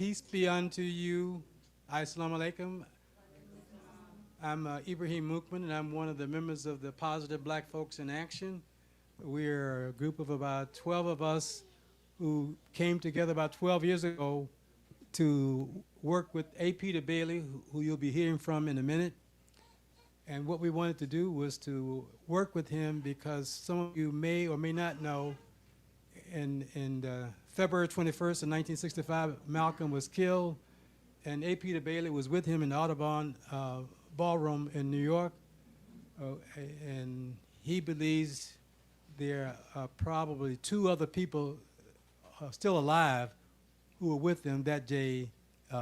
Peace be unto you. Assalamu alaikum. I'm Ibrahim Mukman, and I'm one of the members of the Positive Black Folks in Action. We're a group of about 12 of us who came together about 12 years ago to work with A. Peter Bailey, who you'll be hearing from in a minute. And what we wanted to do was to work with him because some of you may or may not know, in February 21st of 1965, Malcolm was killed, and A. Peter Bailey was with him in the Audubon Ballroom in New York, and he believes there are probably two other people still alive who were with him that day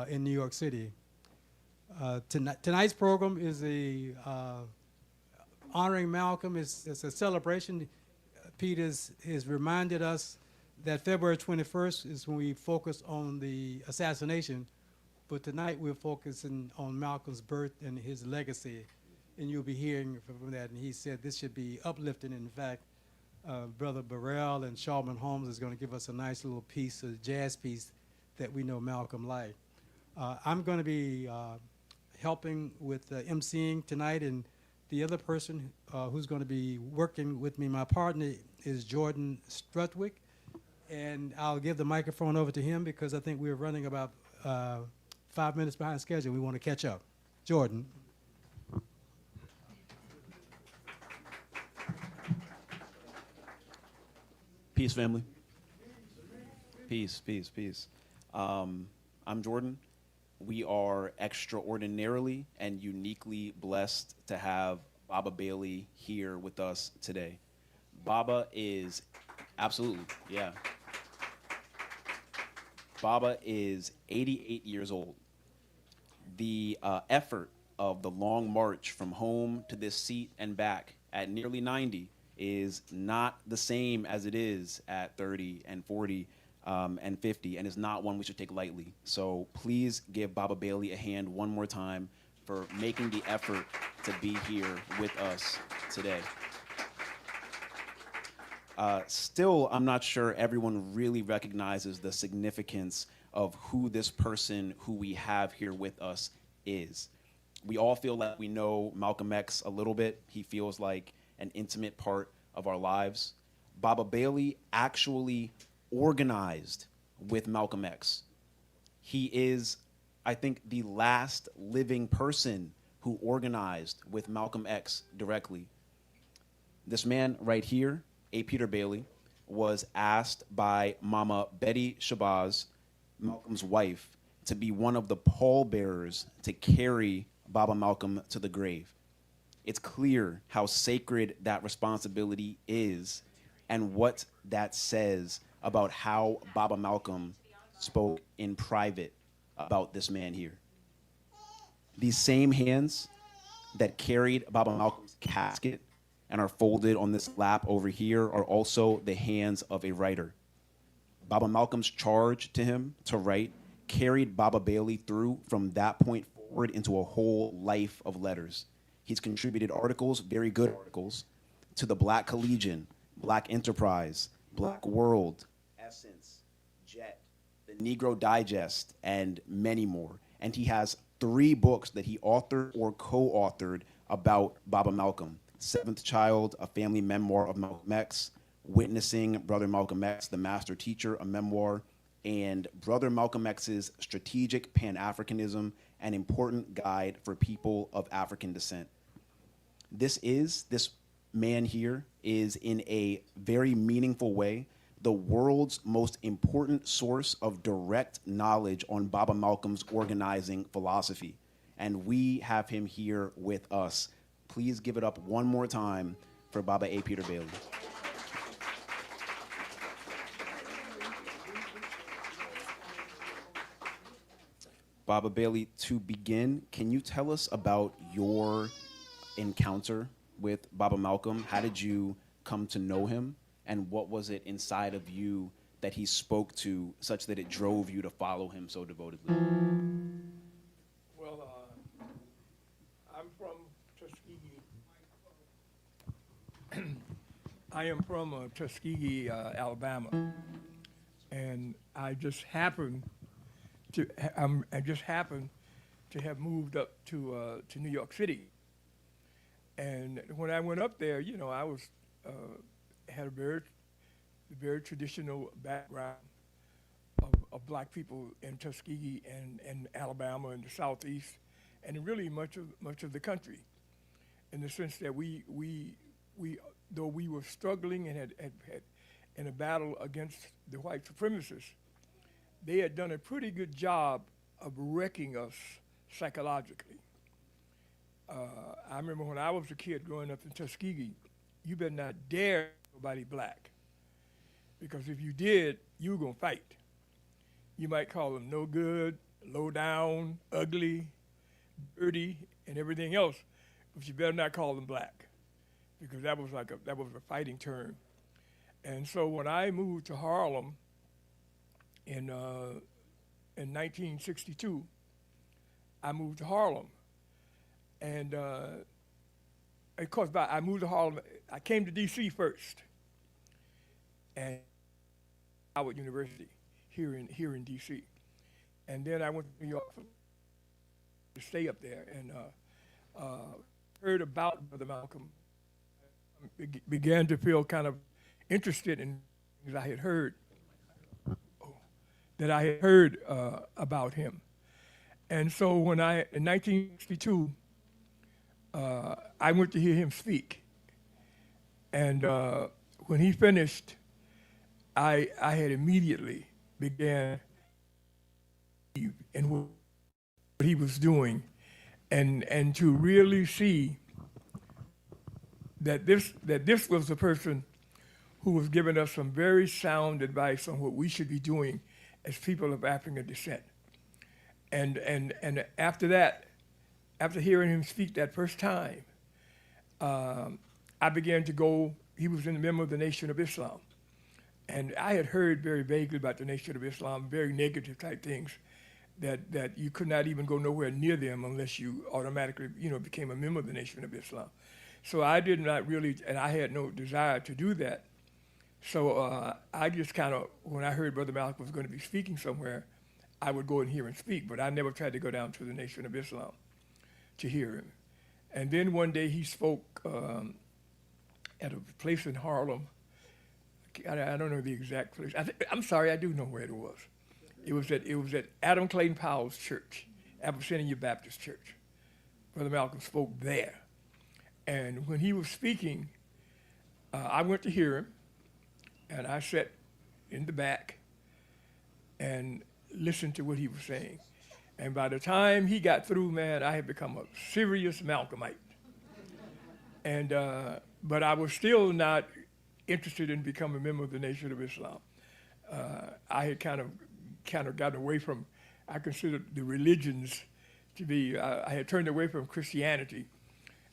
in New York City. Tonight's program is honoring Malcolm. It's a celebration. Peter has reminded us that February 21st is when we focus on the assassination, but tonight we're focusing on Malcolm's birth and his legacy, and you'll be hearing from that. And he said this should be uplifting. In fact, Brother Burrell and Shawman Holmes is going to give us a nice little piece, a jazz piece that we know Malcolm liked. I'm going to be helping with emceeing tonight, and the other person who's going to be working with me, my partner, is Jordan Strutwick, and I'll give the microphone over to him because I think we're running about 5 minutes behind schedule. We want to catch up. Jordan. Peace, family. Peace, peace, peace. I'm Jordan. We are extraordinarily and uniquely blessed to have Baba Bailey here with us today. Baba is, absolutely, yeah. Baba is 88 years old. The effort of the long march from home to this seat and back at nearly 90 is not the same as it is at 30 and 40 and 50, and is not one we should take lightly. So please give Baba Bailey a hand one more time for making the effort to be here with us today. Still, I'm not sure everyone really recognizes the significance of who this person who we have here with us is. We all feel like we know Malcolm X a little bit. He feels like an intimate part of our lives. Baba Bailey actually organized with Malcolm X. He is, I think, the last living person who organized with Malcolm X directly. This man right here, A. Peter Bailey, was asked by Mama Betty Shabazz, Malcolm's wife, to be one of the pallbearers to carry Baba Malcolm to the grave. It's clear how sacred that responsibility is and what that says about how Baba Malcolm spoke in private about this man here. These same hands that carried Baba Malcolm's casket and are folded on this lap over here are also the hands of a writer. Baba Malcolm's charge to him to write carried Baba Bailey through from that point forward into a whole life of letters. He's contributed articles, very good articles, to the Black Collegian, Black Enterprise, Black World, Essence, Jet, the Negro Digest, and many more. And he has 3 books that he authored or co-authored about Baba Malcolm. Seventh Child, a family memoir of Malcolm X, Witnessing Brother Malcolm X, the Master Teacher, a memoir, and Brother Malcolm X's Strategic Pan-Africanism, an important guide for people of African descent. This man here is in a very meaningful way the world's most important source of direct knowledge on Baba Malcolm's organizing philosophy. And we have him here with us. Please give it up one more time for Baba A. Peter Bailey. Baba Bailey, to begin, can you tell us about your encounter with Baba Malcolm? How did you come to know him? And what was it inside of you that he spoke to such that it drove you to follow him so devotedly? Well, I'm from Tuskegee. I am from Tuskegee, Alabama. And I just happened I just happened to have moved up to New York City. And when I went up there, I was had a very traditional background of black people in Tuskegee and Alabama and the Southeast, and really much of the country, in the sense that we though we were struggling and had in a battle against the white supremacists, they had done a pretty good job of wrecking us psychologically. I remember when I was a kid growing up in Tuskegee, you better not dare nobody black, because if you did, you were gonna fight. You might call them no good, low down, ugly, dirty, and everything else, but you better not call them black, because that was a fighting term. And so when I moved to Harlem in 1962, I moved to Harlem. And of course, I moved to Harlem. I came to D.C. first, and Howard University here in D.C. And then I went to New York to stay up there, and heard about Brother Malcolm. Began to feel kind of interested in things I had heard, about him. And so in 1962, I went to hear him speak. And when he finished, I had immediately began in what he was doing, and to really see that this was the person who was giving us some very sound advice on what we should be doing as people of African descent. And after that, after hearing him speak that first time, I began to go. He was a member of the Nation of Islam. And I had heard very vaguely about the Nation of Islam, very negative type things, that you could not even go nowhere near them unless you automatically, became a member of the Nation of Islam. So I did not really, and I had no desire to do that. So I just kind of, when I heard Brother Malcolm was going to be speaking somewhere, I would go and hear him speak, but I never tried to go down to the Nation of Islam to hear him. And then one day he spoke at a place in Harlem. I don't know the exact place. I'm sorry, I do know where it was. It was at Adam Clayton Powell's church, Abyssinia Baptist Church. Brother Malcolm spoke there. And when he was speaking, I went to hear him, and I sat in the back and listened to what he was saying. And by the time he got through, man, I had become a serious Malcolmite. And but I was still not interested in becoming a member of the Nation of Islam. I had kind of gotten away from, I considered the religions to be, I had turned away from Christianity.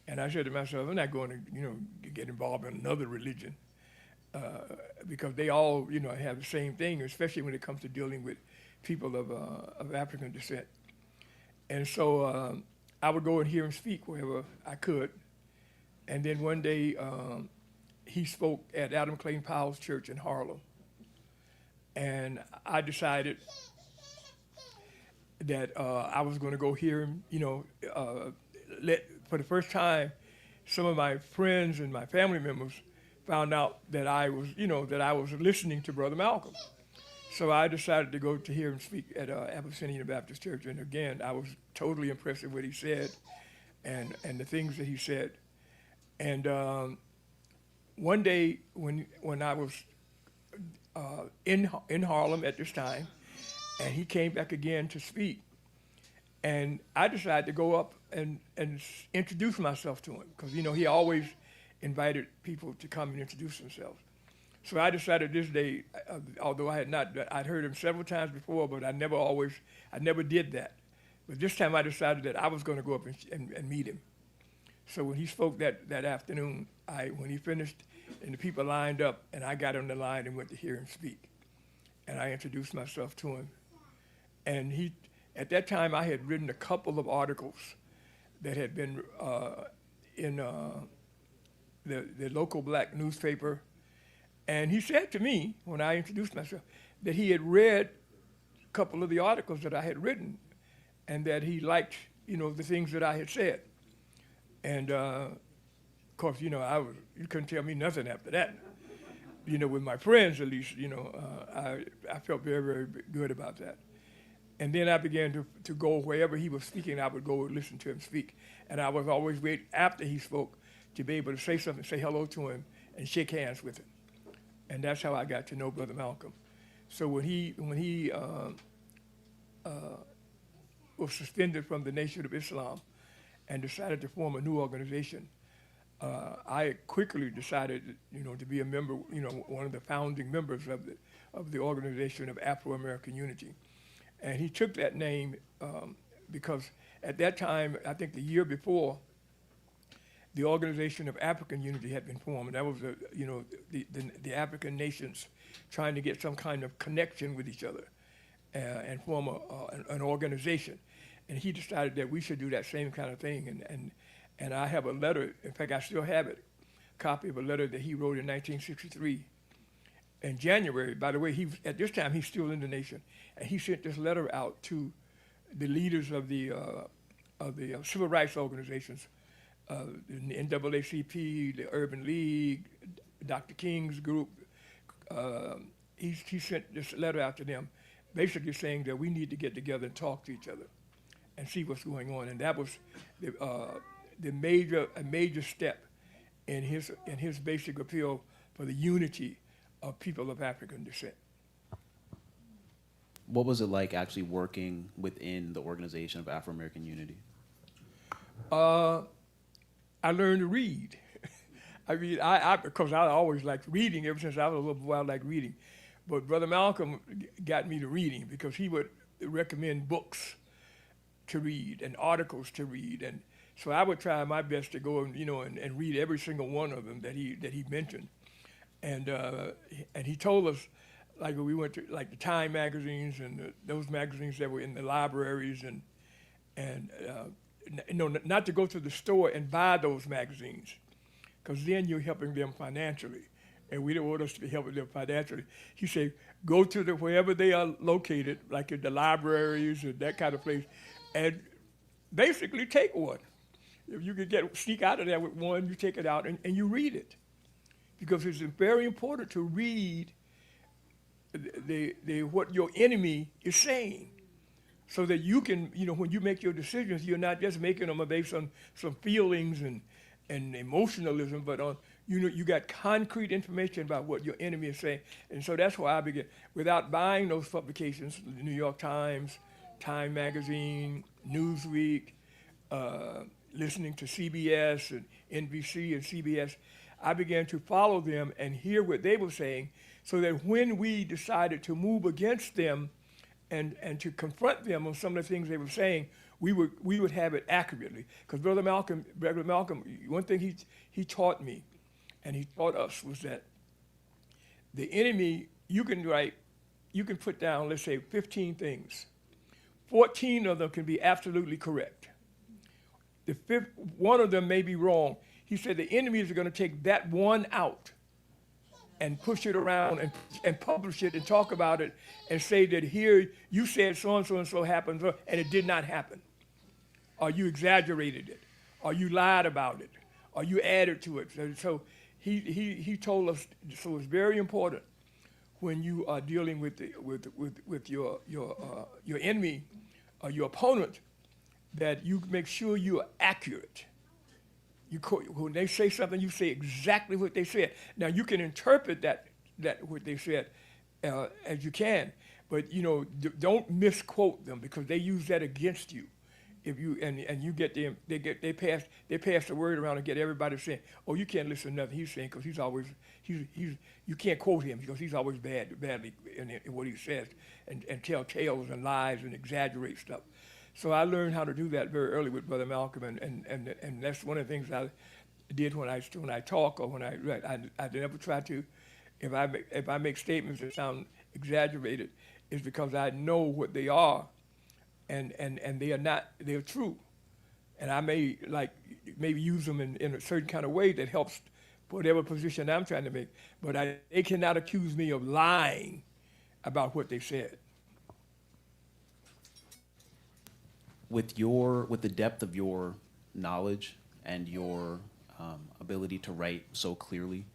And I said to myself, I'm not going to, get involved in another religion, because they all, have the same thing, especially when it comes to dealing with people of African descent. And so I would go and hear him speak wherever I could. And then one day he spoke at Adam Clayton Powell's church in Harlem. And I decided that I was going to go hear him, for the first time, some of my friends and my family members found out that I was listening to Brother Malcolm. So I decided to go to hear him speak at Abyssinia Baptist Church. And again, I was totally impressed with what he said and the things that he said. And one day when I was in Harlem at this time, and he came back again to speak, and I decided to go up and introduce myself to him, because he always invited people to come and introduce themselves. So I decided this day, although I'd heard him several times before, but I never did that. But this time I decided that I was going to go up and meet him. So when he spoke that afternoon, when he finished and the people lined up, and I got on the line and went to hear him speak. And I introduced myself to him. And at that time, I had written a couple of articles that had been in the local black newspaper. And he said to me, when I introduced myself, that he had read couple of the articles that I had written, and that he liked, the things that I had said. And of course, you couldn't tell me nothing after that. With my friends at least, I felt very, very good about that. And then I began to go wherever he was speaking, I would go and listen to him speak. And I was always wait after he spoke to be able to say something, say hello to him, and shake hands with him. And that's how I got to know Brother Malcolm. So when he was suspended from the Nation of Islam and decided to form a new organization, I quickly decided, to be a member, one of the founding members of the Organization of Afro-American Unity. And he took that name because at that time, I think the year before, the Organization of African Unity had been formed, and that was the African nations trying to get some kind of connection with each other and form an organization. And he decided that we should do that same kind of thing. And I have a letter, in fact, I still have it, a copy of a letter that he wrote in 1963. In January, by the way, at this time, he's still in the nation. And he sent this letter out to the leaders of the civil rights organizations, the NAACP, the Urban League, Dr. King's group. He sent this letter out to them, basically saying that we need to get together and talk to each other and see what's going on. And that was a major step in his basic appeal for the unity of people of African descent. What was it like actually working within the Organization of Afro-American Unity? I learned to read. Because I always liked reading. Ever since I was a little boy, I liked reading. But Brother Malcolm got me to reading because he would recommend books to read and articles to read. And so I would try my best to go and read every single one of them that he mentioned. And he told us, like we went to like the Time magazines and those magazines that were in the libraries and not to go to the store and buy those magazines, because then you're helping them financially, and we don't want us to be helping them financially. He said, go to wherever they are located, like in the libraries and that kind of place, and basically take one. If you could sneak out of there with one, you take it out and you read it, because it's very important to read what your enemy is saying, so that you can, when you make your decisions, you're not just making them based on some feelings and emotionalism, but on, you got concrete information about what your enemy is saying. And so that's why I began, without buying those publications, the New York Times, Time Magazine, Newsweek, listening to CBS and NBC and CBS, I began to follow them and hear what they were saying, so that when we decided to move against them and to confront them on some of the things they were saying, we would have it accurately. Because Brother Malcolm, one thing he taught me, and he taught us, was that the enemy, you can put down, let's say, 15 things. 14 of them can be absolutely correct. The fifth, one of them may be wrong. He said the enemies are going to take that one out and push it around and publish it and talk about it and say that here you said so and so happened, and it did not happen. Or you exaggerated it, or you lied about it, or you added to it. So he told us, so it's very important when you are dealing with your enemy or your opponent, that you make sure you are accurate. When they say something, you say exactly what they said. Now, you can interpret that what they said as you can, but don't misquote them, because they use that against you. If you and you get them, they pass the word around and get everybody saying, "Oh, you can't listen to nothing he's saying, because you can't quote him because he's always badly in what he says, and tell tales and lies and exaggerate stuff." So I learned how to do that very early with Brother Malcolm, and that's one of the things I did when I talk or when I write. I never try to, if I make statements that sound exaggerated, it's because I know what they are, and they are not, they're true, and I may maybe use them in a certain kind of way that helps whatever position I'm trying to make, but they cannot accuse me of lying about what they said. with the depth of your knowledge and your ability to write so clearly,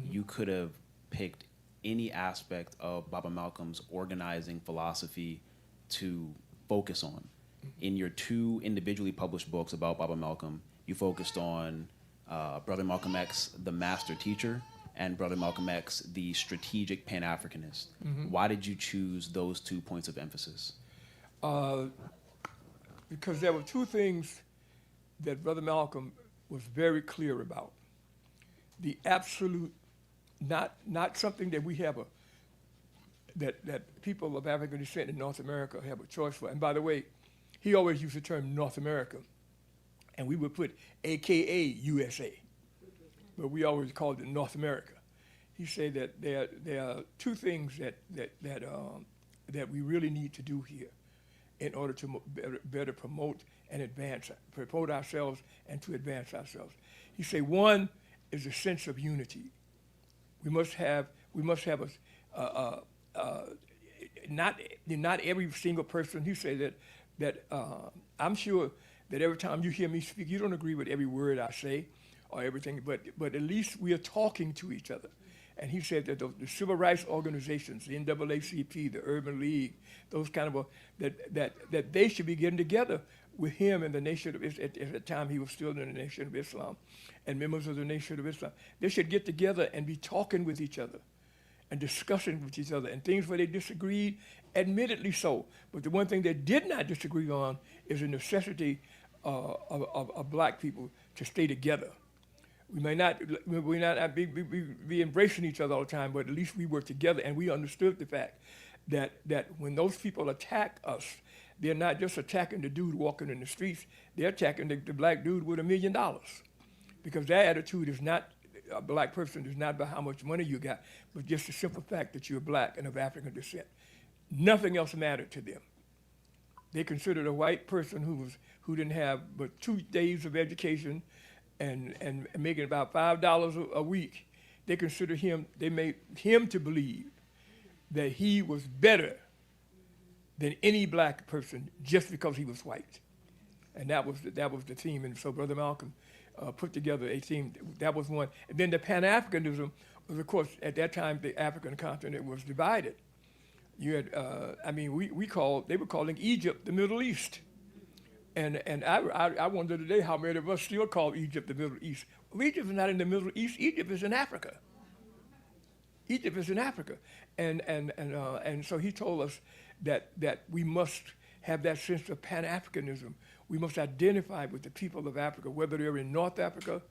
you could have picked any aspect of Baba Malcolm's organizing philosophy to focus on. In your two individually published books about Baba Malcolm, you focused on Brother Malcolm X, the master teacher, and Brother Malcolm X, the strategic Pan-Africanist. Why did you choose those 2 points of emphasis? Because there were two things that Brother Malcolm was very clear about. The absolute, not something that we have that people of African descent in North America have a choice for. And by the way, he always used the term North America, and we would put AKA USA, but we always called it North America. He said that there are two things that we really need to do here in order to better promote and promote ourselves and to advance ourselves. He said one is a sense of unity. We must have not every single person. He said that I'm sure that every time you hear me speak, you don't agree with every word I say or everything, but at least we are talking to each other. And he said that the civil rights organizations, the NAACP, the Urban League, those kind of that they should be getting together with him and the Nation of Islam. At the time he was still in the Nation of Islam, and members of the Nation of Islam. They should get together and be talking with each other and discussing with each other, and things where they disagreed, admittedly so. But the one thing they did not disagree on is the necessity of black people to stay together. We may not be embracing each other all the time, but at least we were together, and we understood the fact that when those people attack us, they're not just attacking the dude walking in the streets, they're attacking the black dude with $1 million. Because their attitude is not, a black person is not about how much money you got, but just the simple fact that you're black and of African descent. Nothing else mattered to them. They considered a white person who didn't have but 2 days of education and making about $5 a week. They considered him, they made him to believe that he was better than any black person just because he was white. And that was the theme. And so Brother Malcolm put together a theme. That was one. And then the Pan-Africanism was, of course, at that time, the African continent was divided. You had, they were calling Egypt the Middle East. And I wonder today how many of us still call Egypt the Middle East. Well, Egypt is not in the Middle East. Egypt is in Africa. Egypt is in Africa. And so he told us that we must have that sense of Pan-Africanism. We must identify with the people of Africa, whether they're in North Africa,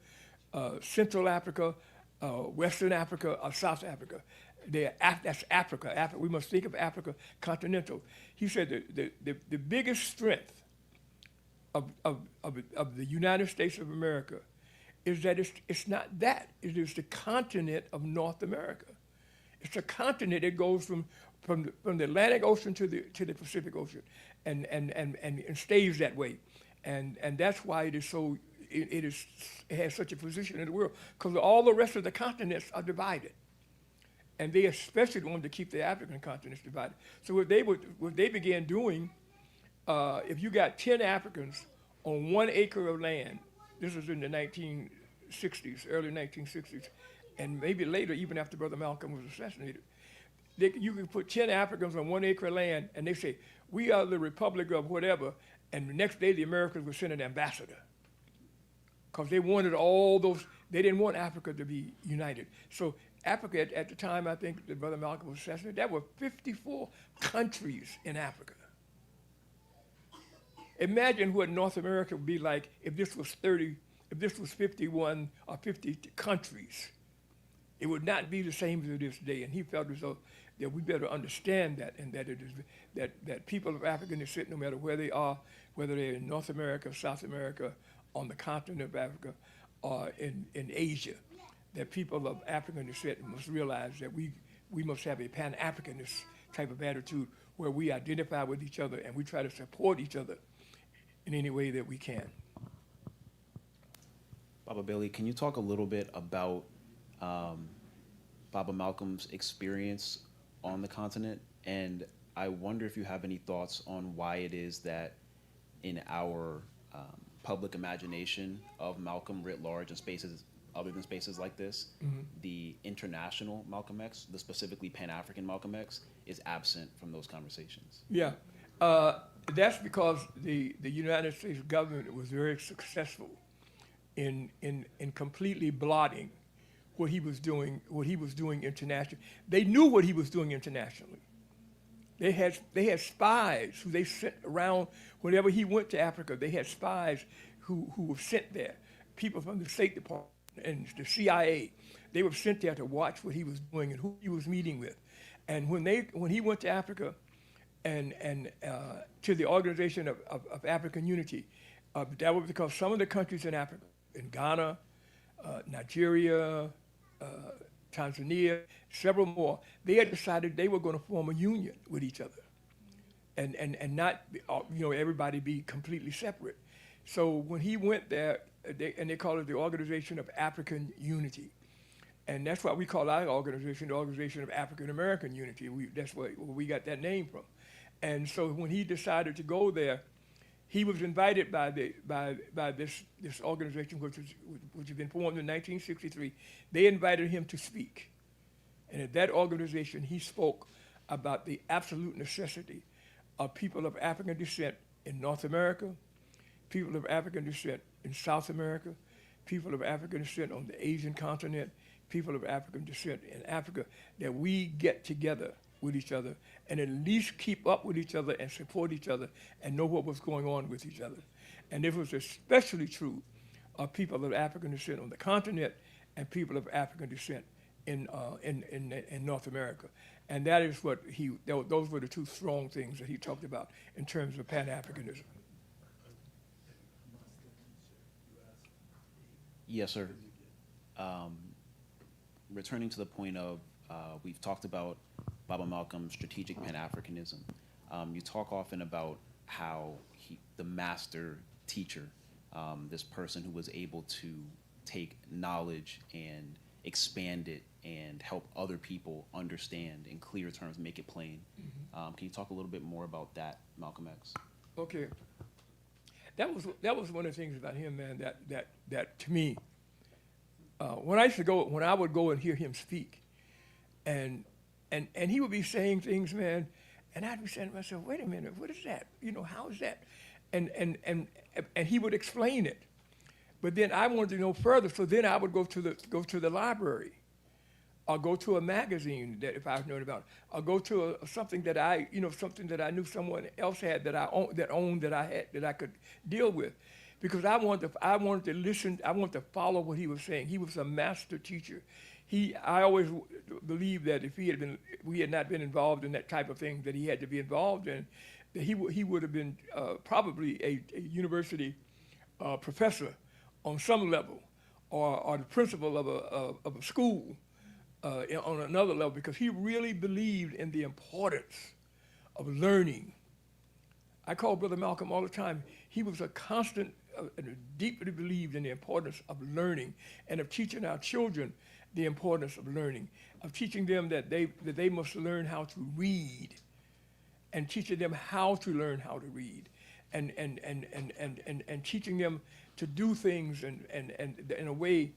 Central Africa, Western Africa, or South Africa. That's Africa. We must think of Africa continental. He said the biggest strength of the United States of America is that it's not that. It is the continent of North America. It's a continent that goes from the Atlantic Ocean to the Pacific Ocean, and stays that way, and that's why it is so. It has such a position in the world, because all the rest of the continents are divided, and they especially wanted to keep the African continents divided. So what they began doing, if you got 10 Africans on 1 acre of land, this was in the 1960s, early 1960s, and maybe later, even after Brother Malcolm was assassinated, you could put 10 Africans on 1 acre of land, and they say, we are the Republic of whatever, and the next day the Americans would send an ambassador, because they wanted all those, they didn't want Africa to be united. So Africa, at the time, I think that Brother Malcolm was assassinated, there were 54 countries in Africa. Imagine what North America would be like if this was 51 or 50 countries. It would not be the same as it is today. And he felt as though that we better understand that, and that it is that people of African descent, no matter where they are, whether they're in North America, South America, on the continent of Africa, or in Asia, that people of African descent must realize that we must have a Pan-Africanist type of attitude where we identify with each other and we try to support each other in any way that we can. Baba Billy, can you talk a little bit about Baba Malcolm's experience on the continent? And I wonder if you have any thoughts on why it is that in our public imagination of Malcolm writ large in spaces other than spaces like this, the international Malcolm X, the specifically Pan-African Malcolm X, is absent from those conversations. Yeah, that's because the United States government was very successful in completely blotting what he was doing internationally. They knew what he was doing internationally. They had spies who they sent around whenever he went to Africa. They had spies who were sent there, people from the State Department and the CIA. They were sent there to watch what he was doing and who he was meeting with. And when he went to Africa and to the Organization of African Unity, that was because some of the countries in Africa, in Ghana, Nigeria, Tanzania, several more, they had decided they were going to form a union with each other and not, everybody be completely separate. So when he went there, they call it the Organization of African Unity. And that's why we call our organization the Organization of African American Unity. That's where we got that name from. And so when he decided to go there, he was invited by this organization, which had been formed in 1963. They invited him to speak. And at that organization, he spoke about the absolute necessity of people of African descent in North America, people of African descent in South America, people of African descent on the Asian continent, people of African descent in Africa, that we get together with each other and at least keep up with each other and support each other and know what was going on with each other. And this was especially true of people of African descent on the continent and people of African descent in North America. And that is what those were the two strong things that he talked about in terms of Pan-Africanism. Yes, sir. Returning to the point of, we've talked about Baba Malcolm's strategic Pan-Africanism. You talk often about how the master teacher, this person who was able to take knowledge and expand it and help other people understand in clear terms, make it plain. Can you talk a little bit more about that, Malcolm X? Okay. That was one of the things about him, man, that to me, when I would go and hear him speak, and he would be saying things, man, and I'd be saying to myself, wait a minute, what is that? How is that? And he would explain it. But then I wanted to know further, so then I would go to the library, or go to a magazine that if I was knowing about, or go to something that I knew someone else had that I could deal with, because I wanted to listen, I wanted to follow what he was saying. He was a master teacher. I always believed that if we had not been involved in that type of thing that he had to be involved in, that he would have been probably a university professor on some level, or the principal of a school on another level, because he really believed in the importance of learning. I call Brother Malcolm all the time. He was a constant, deeply believed in the importance of learning and of teaching our children the importance of learning, of teaching them that they must learn how to read, and teaching them how to learn how to read, and teaching them to do things and in a way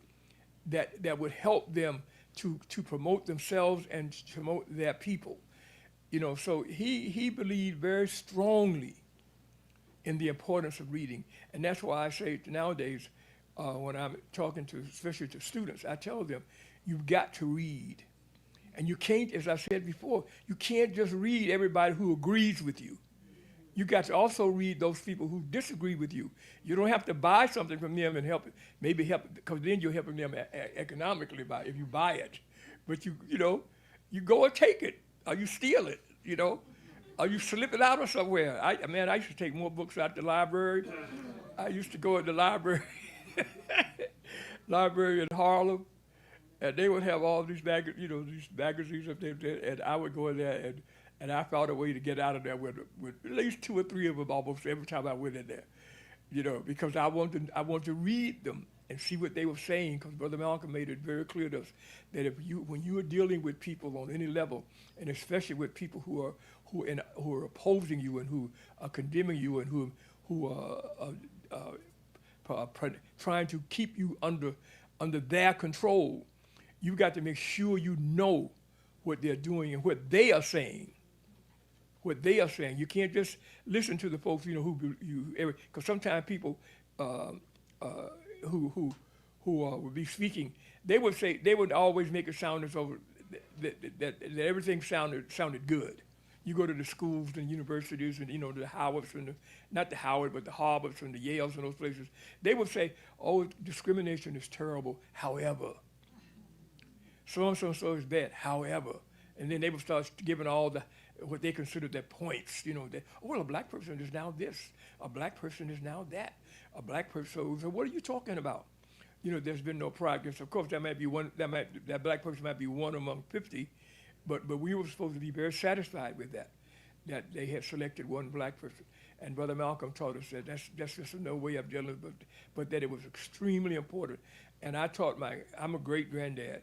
that would help them to promote themselves and to promote their people. So he believed very strongly in the importance of reading. And that's why I say nowadays, when I'm talking especially to students, I tell them, you've got to read. And you can't, as I said before, you can't just read everybody who agrees with you. You got to also read those people who disagree with you. You don't have to buy something from them and help, because then you're helping them economically if you buy it. But you go and take it, or you steal it, or you slip it out or somewhere. I used to take more books out the library. I used to go in the library in Harlem, and they would have all these magazines up there, and I would go in there and I found a way to get out of there with at least 2 or 3 of them almost every time I went in there, because I want to read them and see what they were saying, because Brother Malcolm made it very clear to us that when you are dealing with people on any level, and especially with people who are opposing you and who are condemning you and trying to keep you under their control. You've got to make sure you know what they're doing and what they are saying. What they are saying. You can't just listen to the folks, because sometimes people who would be speaking, they would always make it sound as though that everything sounded good. You go to the schools and universities and, the Howards and not the Howard, but the Harvards and the Yales and those places. They would say, oh, discrimination is terrible, however. So-and-so is bad, however. And then they would start giving all what they considered their points, that, well, a black person is now this, a black person is now that, a black person, so what are you talking about? There's been no progress. Of course, that black person might be one among 50, but we were supposed to be very satisfied with that they had selected one black person. And Brother Malcolm taught us that that's just no way of dealing with it, but that it was extremely important. And I'm a great-granddad,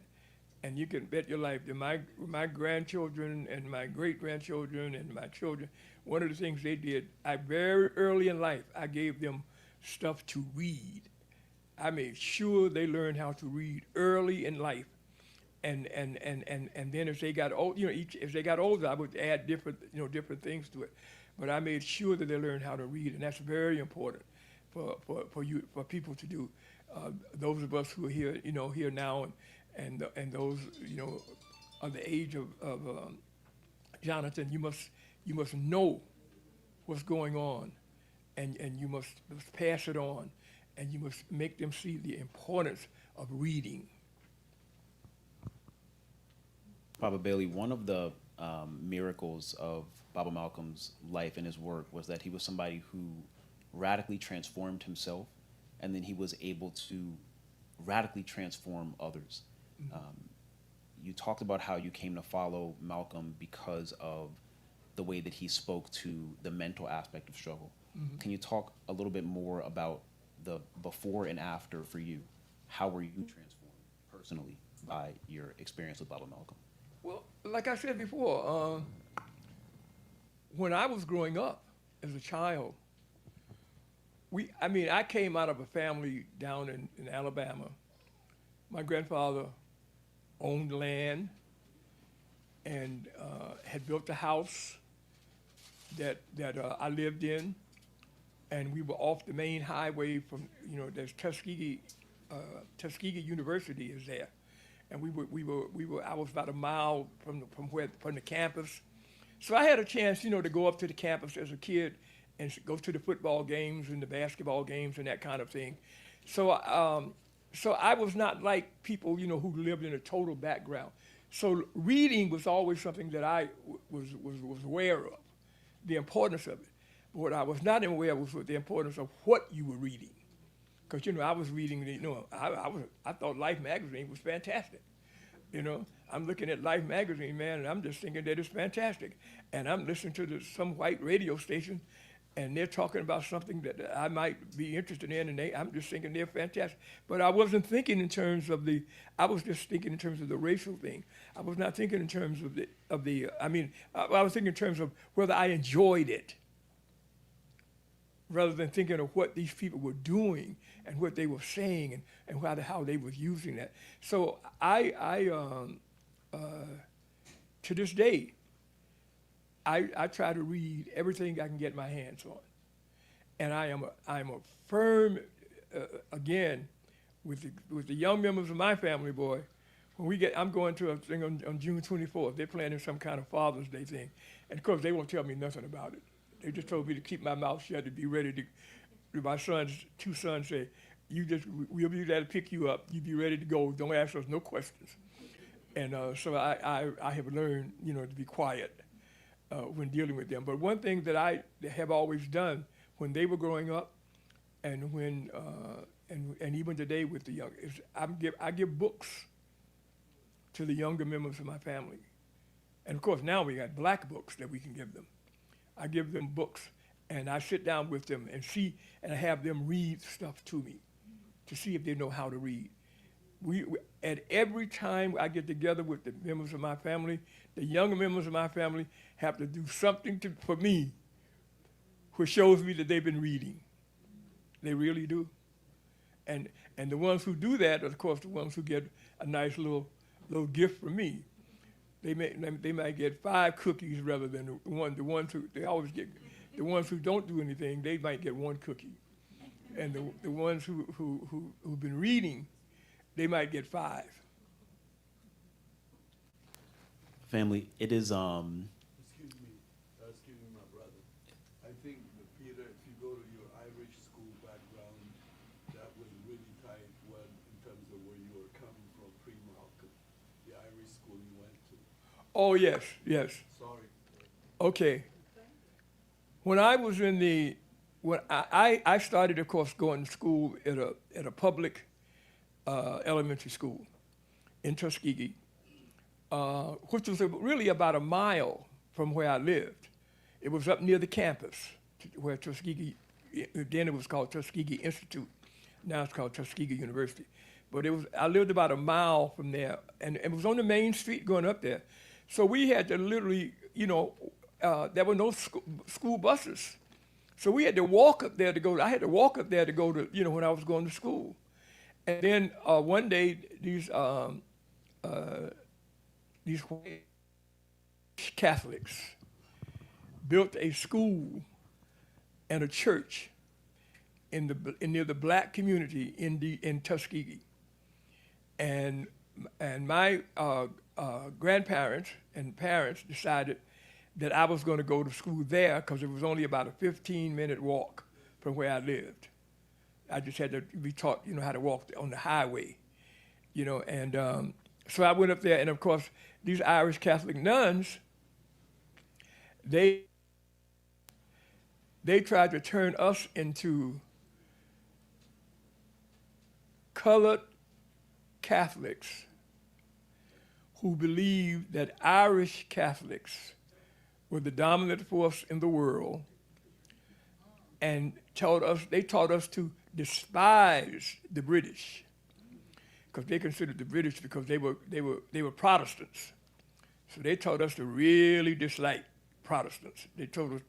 and you can bet your life that my grandchildren and my great-grandchildren and my children, one of the things they did, very early in life, I gave them stuff to read. I made sure they learned how to read early in life. And then as they got old, as they got older, I would add different things to it. But I made sure that they learned how to read, and that's very important for people to do. Those of us who are here, here now, and those, of the age of Jonathan, you must know what's going on, and you must pass it on, and you must make them see the importance of reading. Baba Bailey, one of the miracles of Baba Malcolm's life and his work was that he was somebody who radically transformed himself, and then he was able to radically transform others. You talked about how you came to follow Malcolm because of the way that he spoke to the mental aspect of struggle. Mm-hmm. Can you talk a little bit more about the before and after for you? How were you transformed personally by your experience with Baba Malcolm? Well, like I said before, when I was growing up as a child, I came out of a family down in Alabama. My grandfather owned land and had built a house that I lived in, and we were off the main highway from, there's Tuskegee University is there. And I was about a mile from the campus. So I had a chance, to go up to the campus as a kid and go to the football games and the basketball games and that kind of thing. So I was not like people, who lived in a total background. So reading was always something that I was aware of, the importance of it. But what I was not aware of was the importance of what you were reading. Because, I was reading, I thought Life magazine was fantastic. I'm looking at Life magazine, man, and I'm just thinking that it's fantastic. And I'm listening to some white radio station, and they're talking about something that I might be interested in, and I'm just thinking they're fantastic. But I wasn't thinking in terms of I was just thinking in terms of the racial thing. I was not thinking in terms I was thinking in terms of whether I enjoyed it, rather than thinking of what these people were doing and what they were saying and how they were using that. So I to this day, I try to read everything I can get my hands on. And I'm a firm, again, with the young members of my family, boy, I'm going to a thing on June 24th. They're planning some kind of Father's Day thing. And of course, they won't tell me nothing about it. They just told me to keep my mouth shut, to be ready to. My two sons say, we'll be there to pick you up. You be ready to go. Don't ask us no questions. And so I have learned, to be quiet when dealing with them. But one thing that I have always done when they were growing up, and when and even today with the young, is I give books to the younger members of my family. And of course now we got black books that we can give them. I give them books, and I sit down with them and have them read stuff to me to see if they know how to read. At every time I get together with the members of my family, the younger members of my family have to do something for me which shows me that they've been reading. They really do. And the ones who do that are, of course, the ones who get a nice little gift from me. They might get 5 cookies rather than the ones who they always get. The ones who don't do anything, they might get 1 cookie, and the ones who've been reading, they might get 5. Family, it is Excuse me, my brother. I think that Peter, if you go to your Irish school background, that was really tight when, in terms of where you were coming from pre-Malcolm, the Irish school you went to. Oh yes, yes. Sorry. Okay. When I was I started, of course, going to school at a public elementary school in Tuskegee, which was really about a mile from where I lived. It was up near the campus where Tuskegee, then it was called Tuskegee Institute. Now it's called Tuskegee University. But I lived about a mile from there, and it was on the main street going up there. So we had to literally, there were no school buses. So we had to walk up there to go. I had to walk up there to go to, when I was going to school. And then one day, these white Catholics built a school and a church near the black community in Tuskegee. And my grandparents and parents decided that I was going to go to school there because it was only about a 15-minute walk from where I lived. I just had to be taught, how to walk on the highway, and so I went up there, and of course, these Irish Catholic nuns, they tried to turn us into colored Catholics who believed that Irish Catholics were the dominant force in the world, and they taught us to despise the British, because they considered the British because they were Protestants. So they taught us to really dislike Protestants. They told us,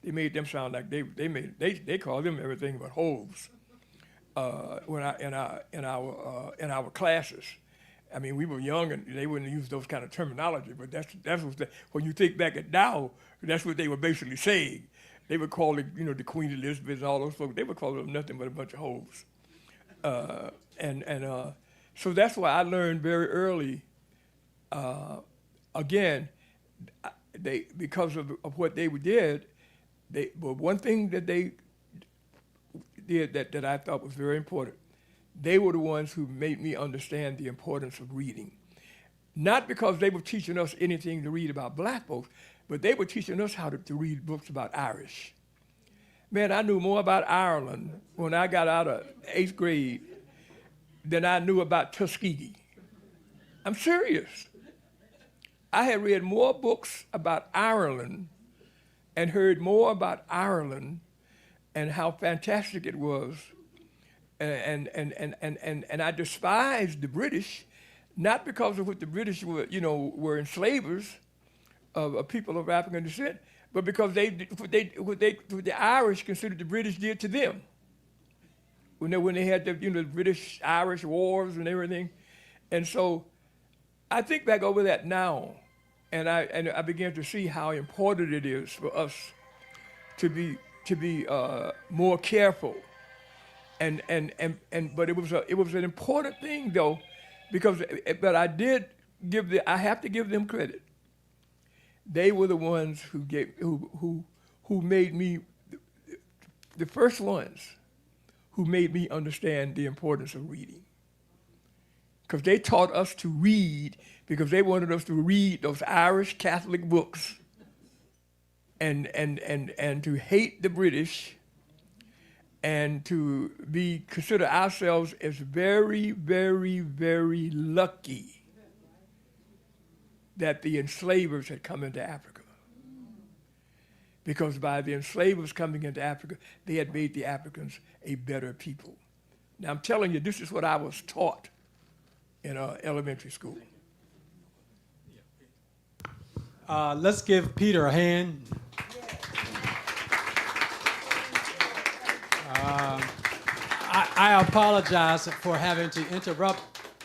they made them sound like they called them everything but hoes in our classes. I mean, we were young and they wouldn't use those kind of terminology, but that's what when you think back at now, that's what they were basically saying. They were calling, the Queen Elizabeth and all those folks, they were calling them nothing but a bunch of hoes. So that's why I learned very early, again, because of what they did, but one thing that they did that I thought was very important, they were the ones who made me understand the importance of reading. Not because they were teaching us anything to read about black folks, but they were teaching us how to read books about Irish. Man, I knew more about Ireland when I got out of 8th grade than I knew about Tuskegee. I'm serious. I had read more books about Ireland and heard more about Ireland and how fantastic it was. And I despised the British, not because of what the British were enslavers of people of African descent, but because what the Irish considered the British did to them. When they had the British-Irish wars and everything. And so I think back over that now, and I began to see how important it is for us to be more careful. But it was an important thing though, but I have to give them credit. They were the ones who made me the first ones who made me understand the importance of reading. Because they taught us to read because they wanted us to read those Irish Catholic books and to hate the British and to consider ourselves as very, very, very lucky that the enslavers had come into Africa. Because by the enslavers coming into Africa, they had made the Africans a better people. Now I'm telling you, this is what I was taught in elementary school. Let's give Peter a hand. I apologize for having to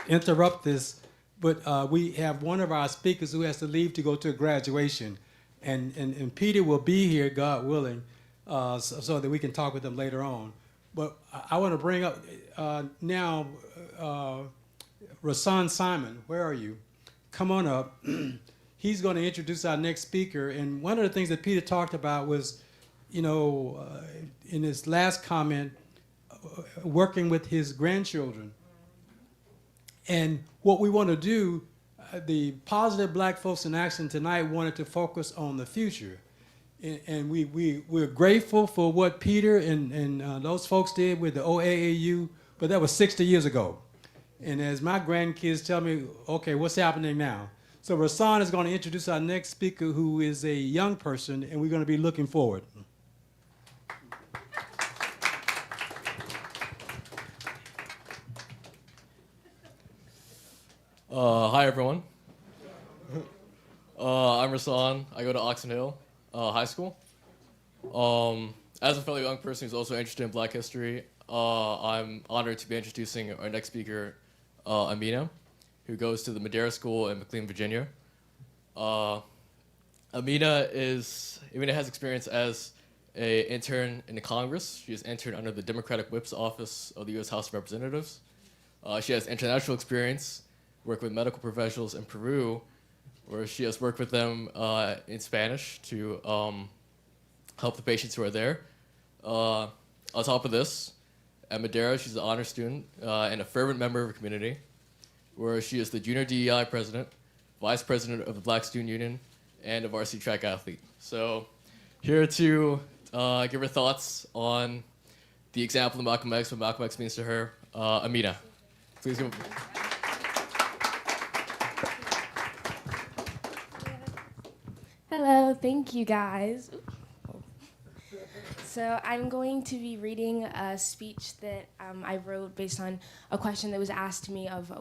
interrupt this, but we have one of our speakers who has to leave to go to a graduation, and Peter will be here, God willing, so that we can talk with him later on. But I want to bring up now Rasan Simon. Where are you? Come on up. He's going to introduce our next speaker. And one of the things that Peter talked about was, in his last comment, working with his grandchildren. And what we want to do, the Positive Black Folks in Action tonight wanted to focus on the future. And we're grateful for what Peter and those folks did with the OAAU, but that was 60 years ago. And as my grandkids tell me, okay, what's happening now? So Rasan is going to introduce our next speaker, who is a young person, and we're going to be looking forward. Hi, everyone. I'm Rasan. I go to Oxon Hill High School. As a fellow young person who's also interested in Black history, I'm honored to be introducing our next speaker, Amina, who goes to the Madera School in McLean, Virginia. Amina has experience as an intern in the Congress. She has interned under the Democratic Whip's Office of the U.S. House of Representatives. She has international experience, working with medical professionals in Peru, where she has worked with them in Spanish to help the patients who are there. On top of this, at Madera, she's an honor student and a fervent member of her community, where she is the junior DEI president, vice president of the Black Student Union, and a varsity track athlete. So here to give her thoughts on the example of Malcolm X, what Malcolm X means to her, Amina. Please give Hello, thank you guys. So I'm going to be reading a speech that I wrote based on a question that was asked to me of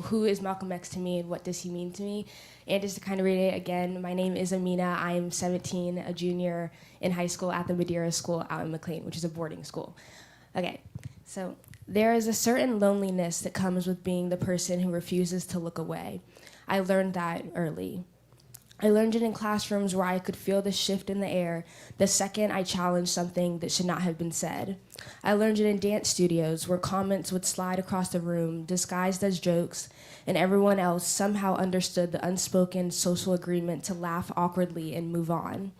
who is Malcolm X to me and what does he mean to me? And just to kind of read it again, my name is Amina. I am 17, a junior in high school at the Madera School out in McLean, which is a boarding school. Okay, so there is a certain loneliness that comes with being the person who refuses to look away. I learned that early. I learned it in classrooms where I could feel the shift in the air the second I challenged something that should not have been said. I learned it in dance studios where comments would slide across the room, disguised as jokes, and everyone else somehow understood the unspoken social agreement to laugh awkwardly and move on.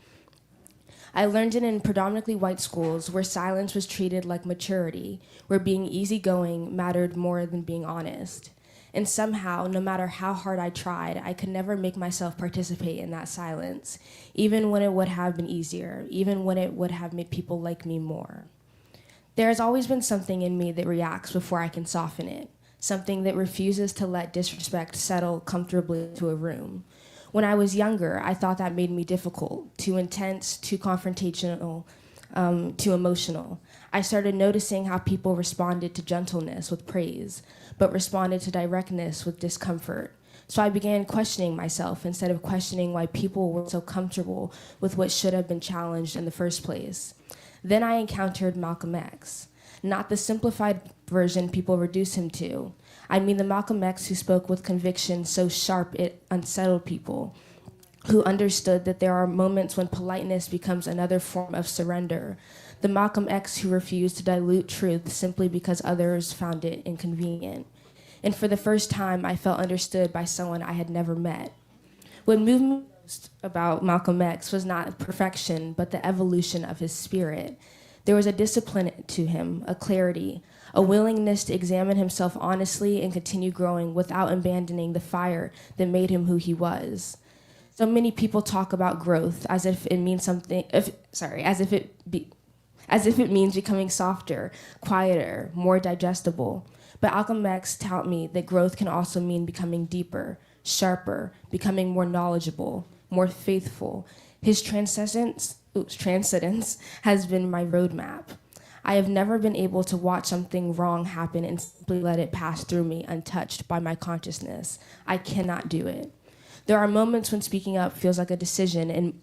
I learned it in predominantly white schools where silence was treated like maturity, where being easygoing mattered more than being honest. And somehow, no matter how hard I tried, I could never make myself participate in that silence, even when it would have been easier, even when it would have made people like me more. There has always been something in me that reacts before I can soften it, something that refuses to let disrespect settle comfortably into a room. When I was younger, I thought that made me difficult, too intense, too confrontational, too emotional. I started noticing how people responded to gentleness with praise, but responded to directness with discomfort. So I began questioning myself instead of questioning why people were so comfortable with what should have been challenged in the first place. Then I encountered Malcolm X, not the simplified version people reduce him to. I mean the Malcolm X who spoke with conviction so sharp it unsettled people, who understood that there are moments when politeness becomes another form of surrender. The Malcolm X who refused to dilute truth simply because others found it inconvenient. And for the first time, I felt understood by someone I had never met. What moved me most about Malcolm X was not perfection, but the evolution of his spirit. There was a discipline to him, a clarity, a willingness to examine himself honestly and continue growing without abandoning the fire that made him who he was. So many people talk about growth as if it means as if it means becoming softer, quieter, more digestible. But Malcolm X taught me that growth can also mean becoming deeper, sharper, becoming more knowledgeable, more faithful. His transcendence has been my roadmap. I have never been able to watch something wrong happen and simply let it pass through me untouched by my consciousness. I cannot do it. There are moments when speaking up feels like a decision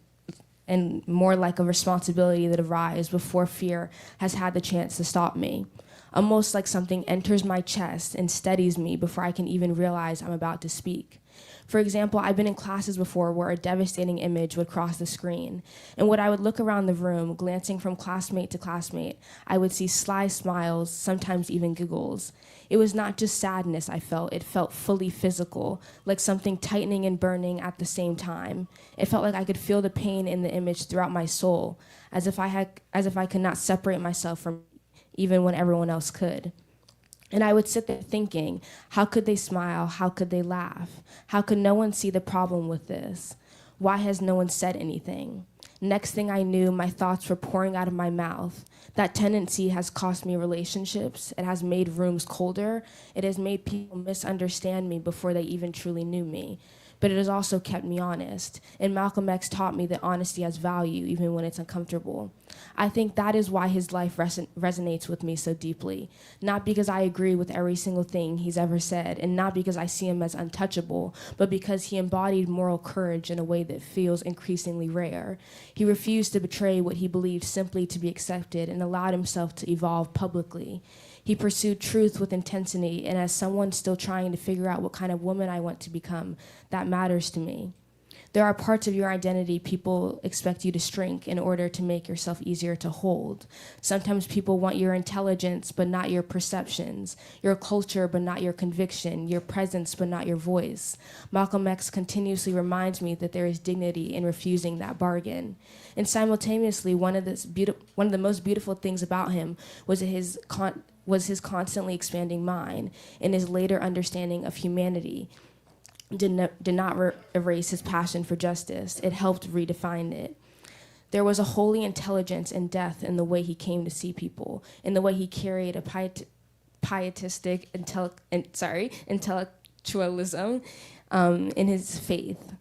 and more like a responsibility that arises before fear has had the chance to stop me. Almost like something enters my chest and steadies me before I can even realize I'm about to speak. For example, I've been in classes before where a devastating image would cross the screen, and when I would look around the room, glancing from classmate to classmate, I would see sly smiles, sometimes even giggles. It was not just sadness I felt, it felt fully physical, like something tightening and burning at the same time. It felt like I could feel the pain in the image throughout my soul, as if I could not separate myself from it, even when everyone else could. And I would sit there thinking, how could they smile? How could they laugh? How could no one see the problem with this? Why has no one said anything? Next thing I knew, my thoughts were pouring out of my mouth. That tendency has cost me relationships. It has made rooms colder. It has made people misunderstand me before they even truly knew me. But it has also kept me honest. And Malcolm X taught me that honesty has value, even when it's uncomfortable. I think that is why his life resonates with me so deeply. Not because I agree with every single thing he's ever said, and not because I see him as untouchable, but because he embodied moral courage in a way that feels increasingly rare. He refused to betray what he believed simply to be accepted and allowed himself to evolve publicly. He pursued truth with intensity, and as someone still trying to figure out what kind of woman I want to become, that matters to me. There are parts of your identity people expect you to shrink in order to make yourself easier to hold. Sometimes people want your intelligence, but not your perceptions, your culture, but not your conviction, your presence, but not your voice. Malcolm X continuously reminds me that there is dignity in refusing that bargain. And simultaneously, one of the most beautiful things about him was his constantly expanding mind and his later understanding of humanity. Did not erase his passion for justice. It helped redefine it. There was a holy intelligence and depth in the way he came to see people, in the way he carried a pietistic intellectualism in his faith,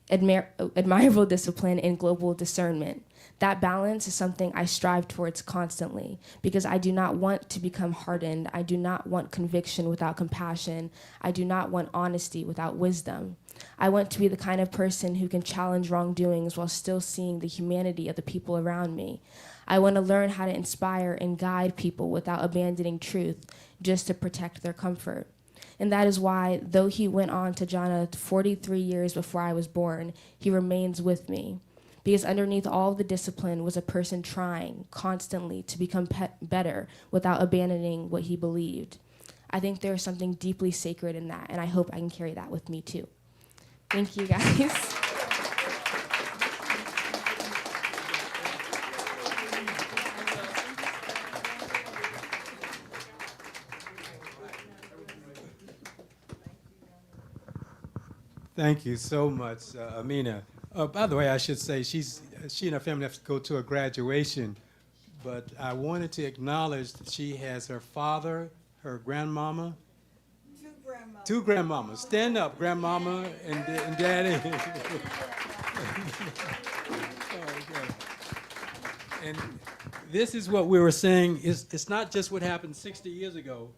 admirable discipline, and global discernment. That balance is something I strive towards constantly because I do not want to become hardened. I do not want conviction without compassion. I do not want honesty without wisdom. I want to be the kind of person who can challenge wrongdoings while still seeing the humanity of the people around me. I want to learn how to inspire and guide people without abandoning truth just to protect their comfort. And that is why, though he went on to Jannah 43 years before I was born, he remains with me. Because underneath all of the discipline was a person trying constantly to become better without abandoning what he believed. I think there is something deeply sacred in that, and I hope I can carry that with me too. Thank you, guys. Thank you so much, Amina. By the way, I should say she and her family have to go to a graduation, but I wanted to acknowledge that she has her father, her grandmama, two grandmamas. Stand up, grandmama and daddy. Okay. And this is what we were saying. It's not just what happened 60 years ago.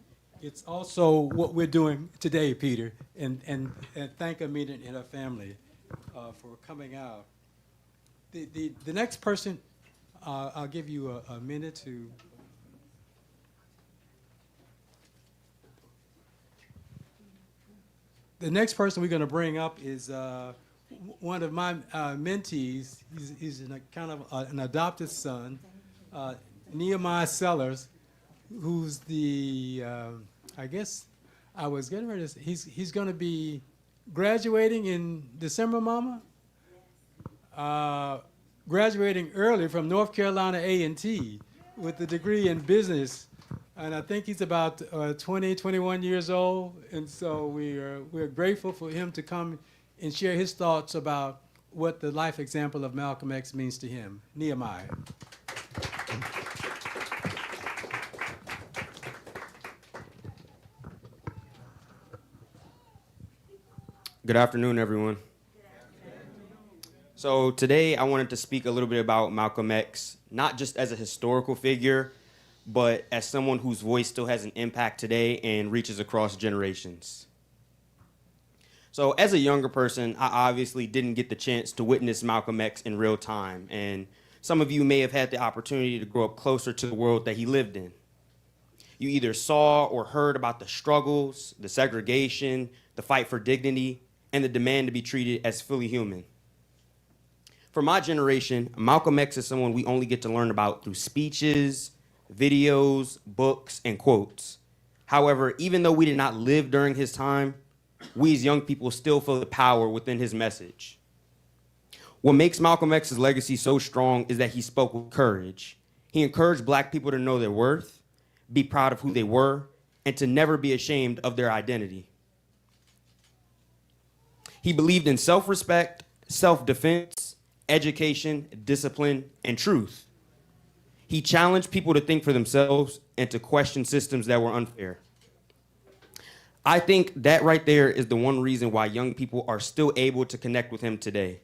It's also what we're doing today, Peter. And thank Amina and her family for coming out. The next person, I'll give you a minute to. The next person we're going to bring up is one of my mentees. He's kind of an adopted son, Nehemiah Sellers, who's the, I guess I was getting ready to say, he's going to be graduating in December, Mama? Graduating early from North Carolina A&T with a degree in business. And I think he's about 20, 21 years old. And so we're grateful for him to come and share his thoughts about what the life example of Malcolm X means to him. Nehemiah. Good afternoon, everyone. So today I wanted to speak a little bit about Malcolm X, not just as a historical figure, but as someone whose voice still has an impact today and reaches across generations. So as a younger person, I obviously didn't get the chance to witness Malcolm X in real time. And some of you may have had the opportunity to grow up closer to the world that he lived in. You either saw or heard about the struggles, the segregation, the fight for dignity, and the demand to be treated as fully human. For my generation, Malcolm X is someone we only get to learn about through speeches, videos, books, and quotes. However, even though we did not live during his time, we as young people still feel the power within his message. What makes Malcolm X's legacy so strong is that he spoke with courage. He encouraged black people to know their worth, be proud of who they were, and to never be ashamed of their identity. He believed in self-respect, self-defense, education, discipline, and truth. He challenged people to think for themselves and to question systems that were unfair. I think that right there is the one reason why young people are still able to connect with him today.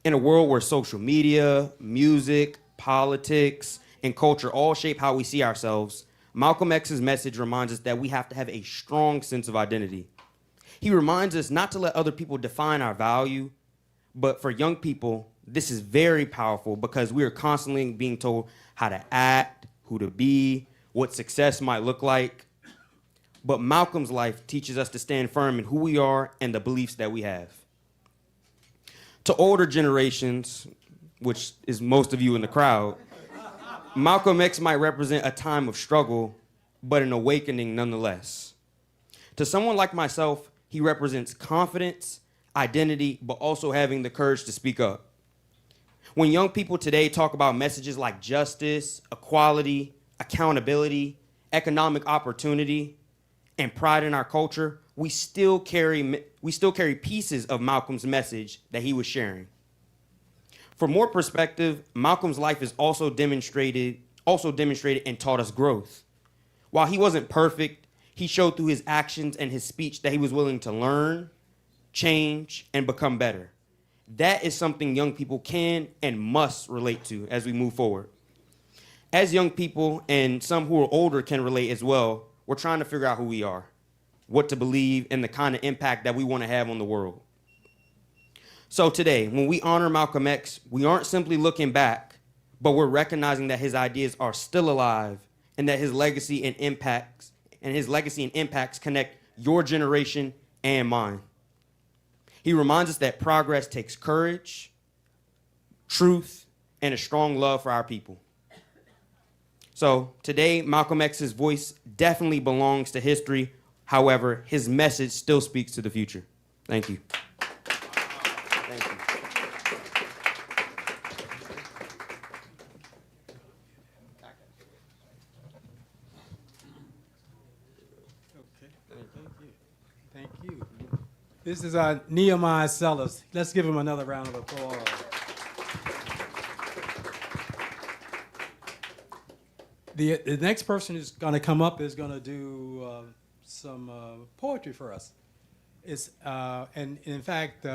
In a world where social media, music, politics, and culture all shape how we see ourselves, Malcolm X's message reminds us that we have to have a strong sense of identity. He reminds us not to let other people define our value, but for young people, this is very powerful because we are constantly being told how to act, who to be, what success might look like. But Malcolm's life teaches us to stand firm in who we are and the beliefs that we have. To older generations, which is most of you in the crowd, Malcolm X might represent a time of struggle, but an awakening nonetheless. To someone like myself, he represents confidence, identity, but also having the courage to speak up. When young people today talk about messages like justice, equality, accountability, economic opportunity, and pride in our culture, we still carry pieces of Malcolm's message that he was sharing. For more perspective, Malcolm's life is also demonstrated and taught us growth. While he wasn't perfect, he showed through his actions and his speech that he was willing to learn, change, and become better. That is something young people can and must relate to as we move forward. As young people, and some who are older can relate as well, we're trying to figure out who we are, what to believe, and the kind of impact that we want to have on the world. So today, when we honor Malcolm X, we aren't simply looking back, but we're recognizing that his ideas are still alive and that his legacy and impacts connect your generation and mine. He reminds us that progress takes courage, truth, and a strong love for our people. So today, Malcolm X's voice definitely belongs to history. However, his message still speaks to the future. Thank you. Thank you. Okay. Thank you. This is Nehemiah Sellers. Let's give him another round of applause. The next person who's going to come up is going to do some poetry for us. And in fact,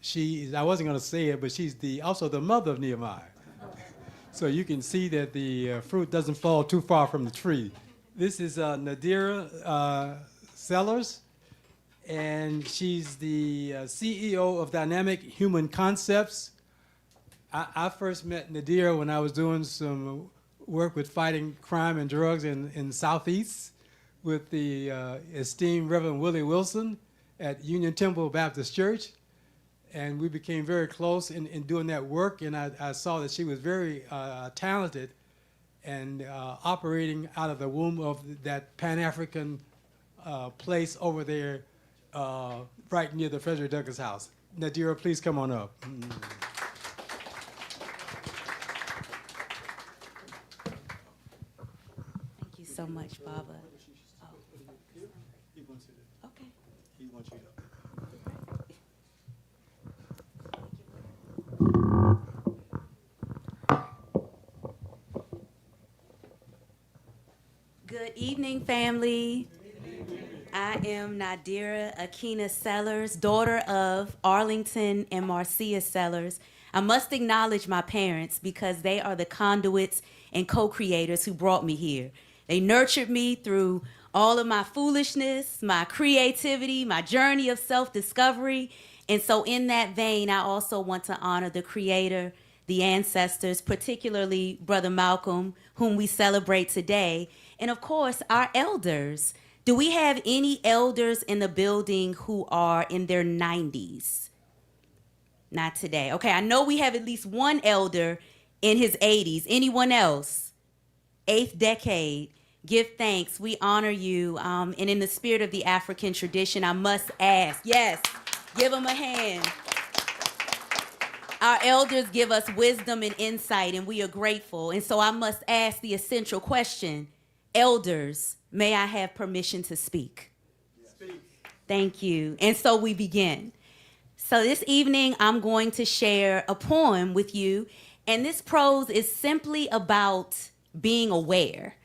she is, I wasn't going to say it, but she's also the mother of Nehemiah. So you can see that the fruit doesn't fall too far from the tree. This is Nadira Sellers, and she's the CEO of Dynamic Human Concepts. I first met Nadira when I was doing some work with fighting crime and drugs in Southeast with the esteemed Reverend Willie Wilson at Union Temple Baptist Church. And we became very close in doing that work, and I saw that she was very talented and operating out of the womb of that Pan-African place over there right near the Frederick Douglass House. Nadira, please come on up. Thank you so much, Baba. He wants you to. Okay. He wants you to. Good evening, family. I am Nadira Akina Sellers, daughter of Arlington and Marcia Sellers. I must acknowledge my parents because they are the conduits and co-creators who brought me here. They nurtured me through all of my foolishness, my creativity, my journey of self-discovery. And so in that vein, I also want to honor the creator, the ancestors, particularly Brother Malcolm, whom we celebrate today, and of course, our elders. Do we have any elders in the building who are in their 90s? Not today. Okay, I know we have at least one elder in his 80s. Anyone else? 8th decade. Give thanks. We honor you. And in the spirit of the African tradition, I must ask, yes, give them a hand. Our elders give us wisdom and insight, and we are grateful. And so I must ask the essential question. Elders, may I have permission to speak? Speak. Thank you. And so we begin. So this evening, I'm going to share a poem with you. And this prose is simply about being aware.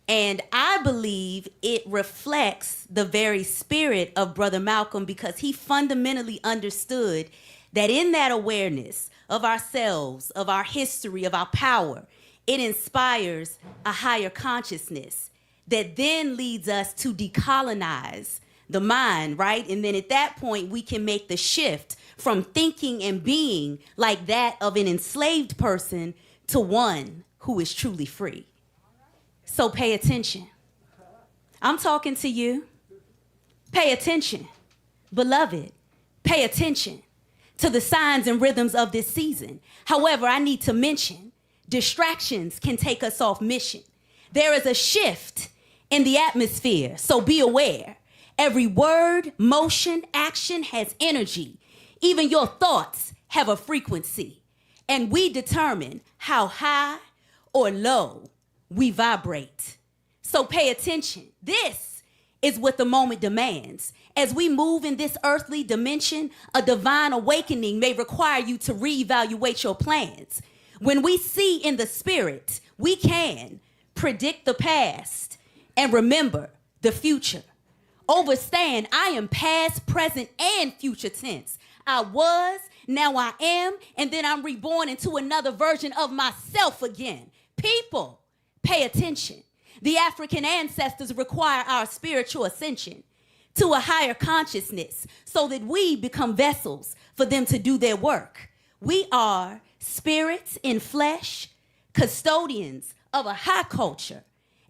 And I believe it reflects the very spirit of Brother Malcolm, because he fundamentally understood that in that awareness of ourselves, of our history, of our power, it inspires a higher consciousness that then leads us to decolonize the mind, right? And then at that point, we can make the shift from thinking and being like that of an enslaved person to one who is truly free. So pay attention. I'm talking to you. Pay attention. Beloved, pay attention to the signs and rhythms of this season. However, I need to mention, distractions can take us off mission. There is a shift in the atmosphere, so be aware. Every word, motion, action has energy. Even your thoughts have a frequency. And we determine how high or low we vibrate. So pay attention. This is what the moment demands. As we move in this earthly dimension, a divine awakening may require you to reevaluate your plans. When we see in the spirit, we can predict the past and remember the future. Overstand, I am past, present, and future tense. I was, now I am, and then I'm reborn into another version of myself again. People, pay attention. The African ancestors require our spiritual ascension to a higher consciousness so that we become vessels for them to do their work. We are spirits in flesh, custodians of a high culture,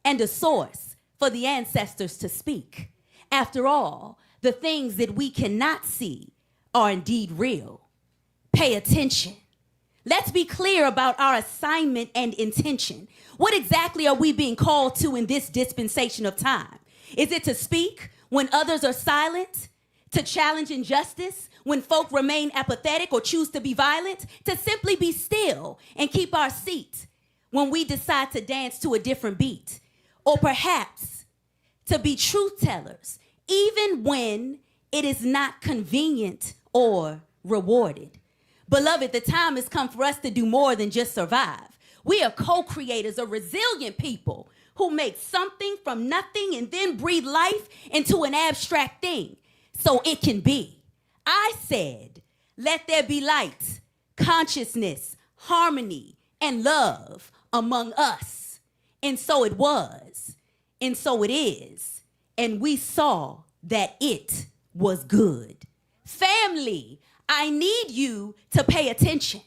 and a source for the ancestors to speak. After all, the things that we cannot see are indeed real. Pay attention. Let's be clear about our assignment and intention. What exactly are we being called to in this dispensation of time? Is it to speak when others are silent? To challenge injustice when folk remain apathetic or choose to be violent? To simply be still and keep our seat when we decide to dance to a different beat? Or perhaps to be truth tellers even when it is not convenient or rewarded? Beloved, the time has come for us to do more than just survive. We are co-creators, a resilient people who make something from nothing and then breathe life into an abstract thing so it can be. I said, let there be light, consciousness, harmony, and love among us. And so it was, and so it is, and we saw that it was good. Family, I need you to pay attention,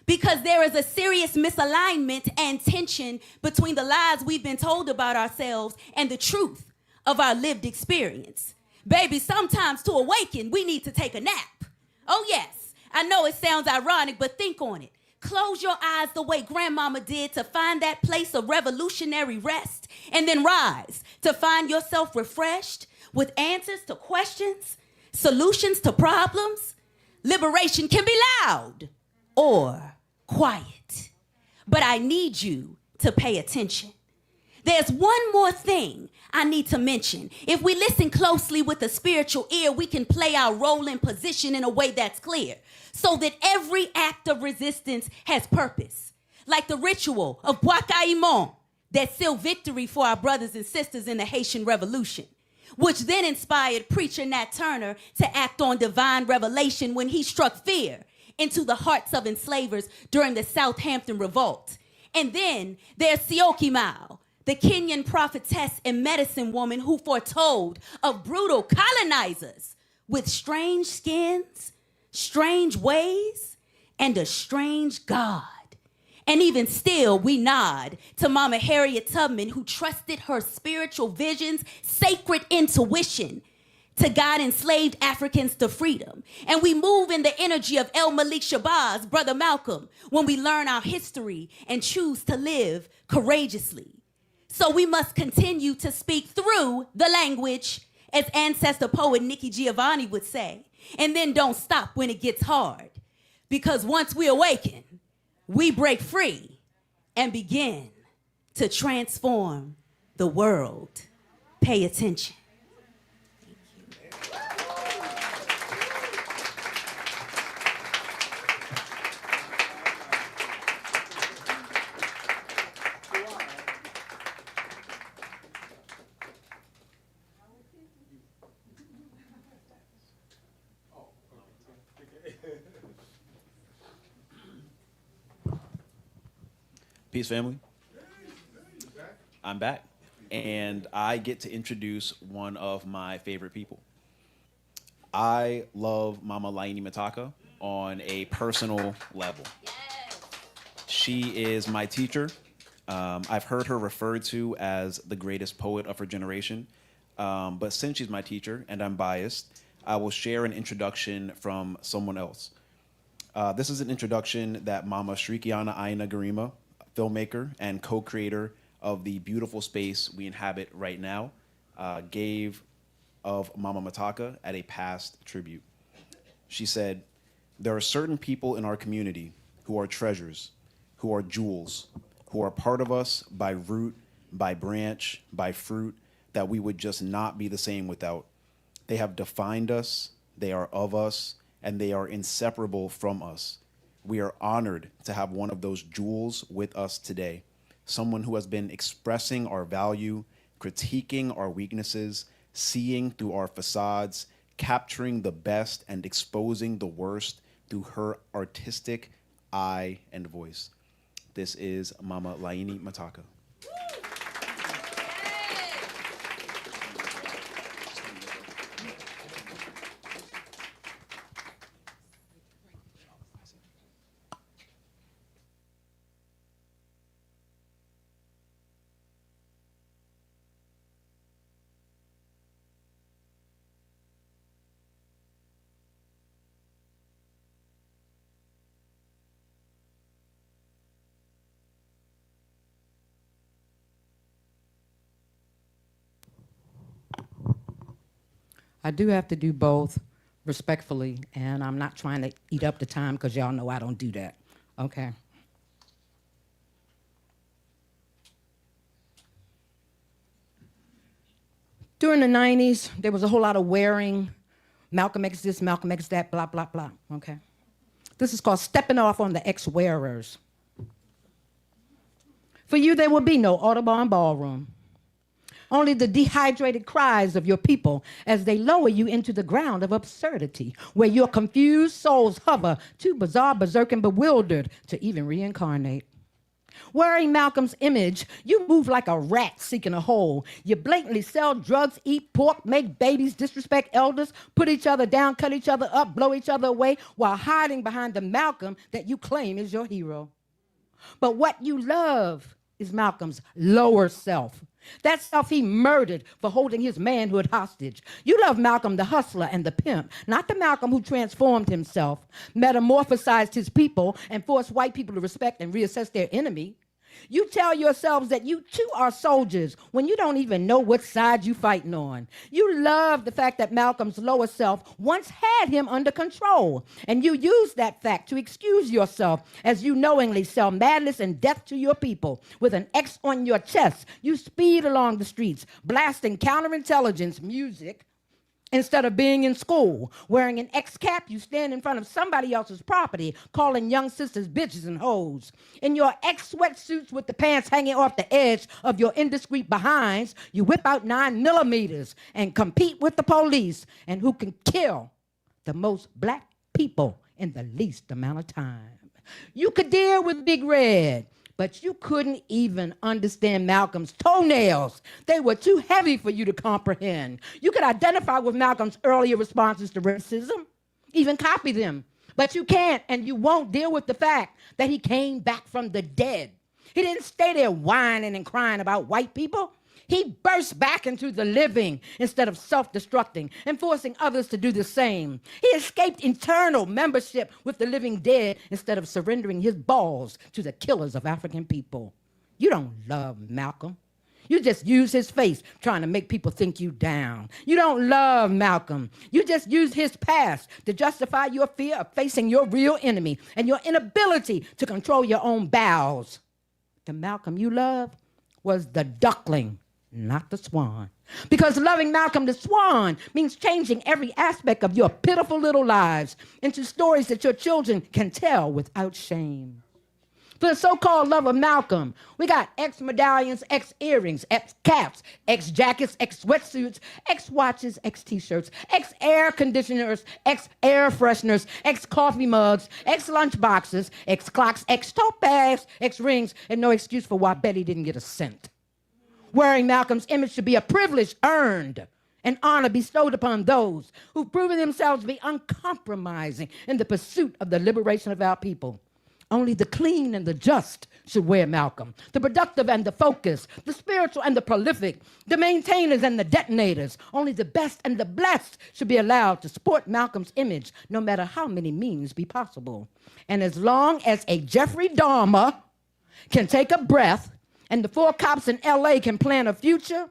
because there is a serious misalignment and tension between the lies we've been told about ourselves and the truth of our lived experience. Baby, sometimes to awaken, we need to take a nap. Oh yes, I know it sounds ironic, but think on it. Close your eyes the way grandmama did to find that place of revolutionary rest, and then rise to find yourself refreshed with answers to questions, solutions to problems. Liberation can be loud or quiet, but I need you to pay attention. There's one more thing I need to mention. If we listen closely with a spiritual ear, we can play our role and position in a way that's clear, so that every act of resistance has purpose. Like the ritual of Bois-Caïmon that sealed victory for our brothers and sisters in the Haitian Revolution, which then inspired preacher Nat Turner to act on divine revelation when he struck fear into the hearts of enslavers during the Southampton Revolt. And then there's Sioki Mao, the Kenyan prophetess and medicine woman who foretold of brutal colonizers with strange skins, strange ways, and a strange God. And even still, we nod to Mama Harriet Tubman, who trusted her spiritual visions, sacred intuition, to guide enslaved Africans to freedom. And we move in the energy of El Malik Shabazz, Brother Malcolm, when we learn our history and choose to live courageously. So we must continue to speak through the language, as ancestor poet Nikki Giovanni would say, and then don't stop when it gets hard. Because once we awaken, we break free and begin to transform the world. Pay attention. Peace, family. I'm back, and I get to introduce one of my favorite people. I love Mama Laini Mataka on a personal level. She is my teacher. I've heard her referred to as the greatest poet of her generation, but since she's my teacher, and I'm biased, I will share an introduction from someone else. This is an introduction that Mama Shrikiana Aina Garima, filmmaker and co-creator of the beautiful space we inhabit right now, gave of Mama Mataka at a past tribute. She said, "There are certain people in our community who are treasures, who are jewels, who are part of us by root, by branch, by fruit, that we would just not be the same without. They have defined us, they are of us, and they are inseparable from us. We are honored to have one of those jewels with us today, someone who has been expressing our value, critiquing our weaknesses, seeing through our facades, capturing the best and exposing the worst through her artistic eye and voice." This is Mama Laini Mataka. I do have to do both respectfully, and I'm not trying to eat up the time because y'all know I don't do that. Okay. During the 90s, there was a whole lot of wearing, Malcolm X this, Malcolm X that, blah, blah, blah, okay? This is called stepping off on the ex-wearers. For you, there will be no Audubon Ballroom. Only the dehydrated cries of your people as they lower you into the ground of absurdity, where your confused souls hover, too bizarre, berserk, and bewildered to even reincarnate. Wearing Malcolm's image, you move like a rat seeking a hole. You blatantly sell drugs, eat pork, make babies, disrespect elders, put each other down, cut each other up, blow each other away, while hiding behind the Malcolm that you claim is your hero. But what you love is Malcolm's lower self. That self he murdered for holding his manhood hostage. You love Malcolm the hustler and the pimp, not the Malcolm who transformed himself, metamorphosized his people, and forced white people to respect and reassess their enemy. You tell yourselves that you too are soldiers when you don't even know what side you're fighting on. You love the fact that Malcolm's lower self once had him under control, and you use that fact to excuse yourself as you knowingly sell madness and death to your people. With an X on your chest, you speed along the streets, blasting counterintelligence music instead of being in school. Wearing an X cap, you stand in front of somebody else's property, calling young sisters bitches and hoes. In your X sweatsuits with the pants hanging off the edge of your indiscreet behinds, you whip out 9mm and compete with the police and who can kill the most black people in the least amount of time. You could deal with Big Red, But you couldn't even understand Malcolm's toenails. They were too heavy for you to comprehend. You could identify with Malcolm's earlier responses to racism, even copy them. But you can't and you won't deal with the fact that he came back from the dead. He didn't stay there whining and crying about white people. He burst back into the living instead of self-destructing and forcing others to do the same. He escaped eternal membership with the living dead instead of surrendering his balls to the killers of African people. You don't love Malcolm. You just use his face trying to make people think you down. You don't love Malcolm. You just use his past to justify your fear of facing your real enemy and your inability to control your own bowels. The Malcolm you love was the duckling, not the swan. Because loving Malcolm the Swan means changing every aspect of your pitiful little lives into stories that your children can tell without shame. For the so-called love of Malcolm, we got X-medallions, X-earrings, X-caps, X-jackets, X-sweatsuits, X-watches, X-t-shirts, X-air conditioners, X-air fresheners, X-coffee mugs, X-lunchboxes, X-clocks, X-tote bags, X-rings, and no excuse for why Betty didn't get a cent. Wearing Malcolm's image should be a privilege earned, an honor bestowed upon those who've proven themselves to be uncompromising in the pursuit of the liberation of our people. Only the clean and the just should wear Malcolm. The productive and the focused, the spiritual and the prolific, the maintainers and the detonators. Only the best and the blessed should be allowed to sport Malcolm's image, no matter how many means be possible. And as long as a Jeffrey Dahmer can take a breath and the 4 cops in LA can plan a future,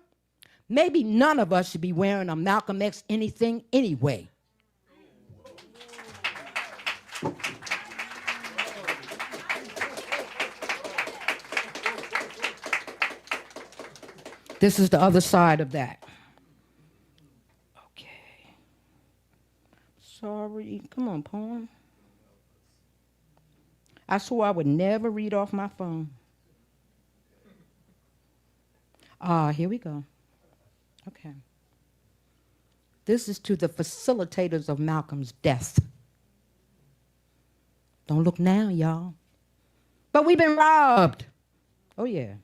maybe none of us should be wearing a Malcolm X anything anyway. This is the other side of that. Okay. Sorry. Come on, poem. I swore I would never read off my phone. Here we go. Okay. This is to the facilitators of Malcolm's death. Don't look now, y'all. But we've been robbed. Oh, yeah.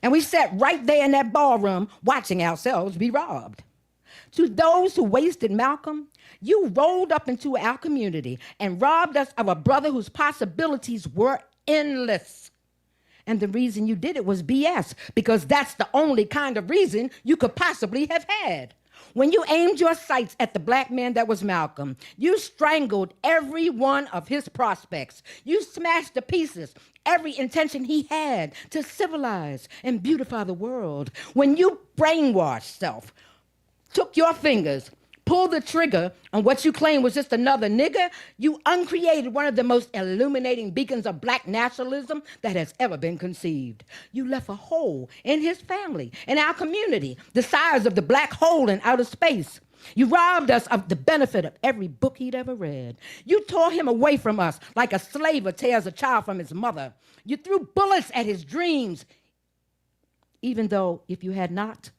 And we sat right there in that ballroom watching ourselves be robbed. To those who wasted Malcolm, you rolled up into our community and robbed us of a brother whose possibilities were endless. And the reason you did it was BS, because that's the only kind of reason you could possibly have had. When you aimed your sights at the black man that was Malcolm, you strangled every one of his prospects. You smashed to pieces every intention he had to civilize and beautify the world. When you brainwashed self, took your fingers, pulled the trigger on what you claimed was just another nigger, you uncreated one of the most illuminating beacons of black nationalism that has ever been conceived. You left a hole in his family, in our community, the size of the black hole in outer space. You robbed us of the benefit of every book he'd ever read. You tore him away from us like a slaver tears a child from his mother. You threw bullets at his dreams, even though if you had not,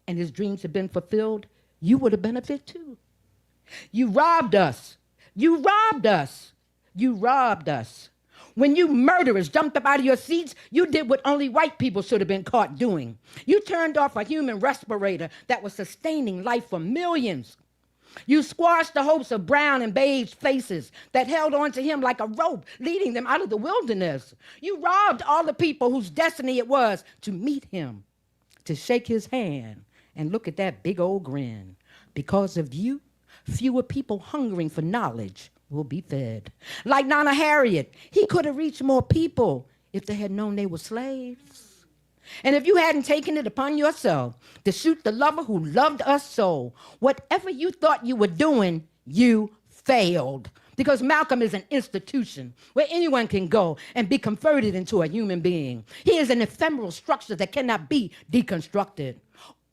and his dreams had been fulfilled, you would have benefited too. You robbed us. You robbed us. You robbed us. When you murderers jumped up out of your seats, you did what only white people should have been caught doing. You turned off a human respirator that was sustaining life for millions. You squashed the hopes of brown and beige faces that held on to him like a rope, leading them out of the wilderness. You robbed all the people whose destiny it was to meet him, to shake his hand, and look at that big old grin. Because of you, fewer people hungering for knowledge will be fed. Like Nana Harriet, he could have reached more people if they had known they were slaves. And if you hadn't taken it upon yourself to shoot the lover who loved us so, whatever you thought you were doing, you failed. Because Malcolm is an institution where anyone can go and be converted into a human being. He is an ephemeral structure that cannot be deconstructed.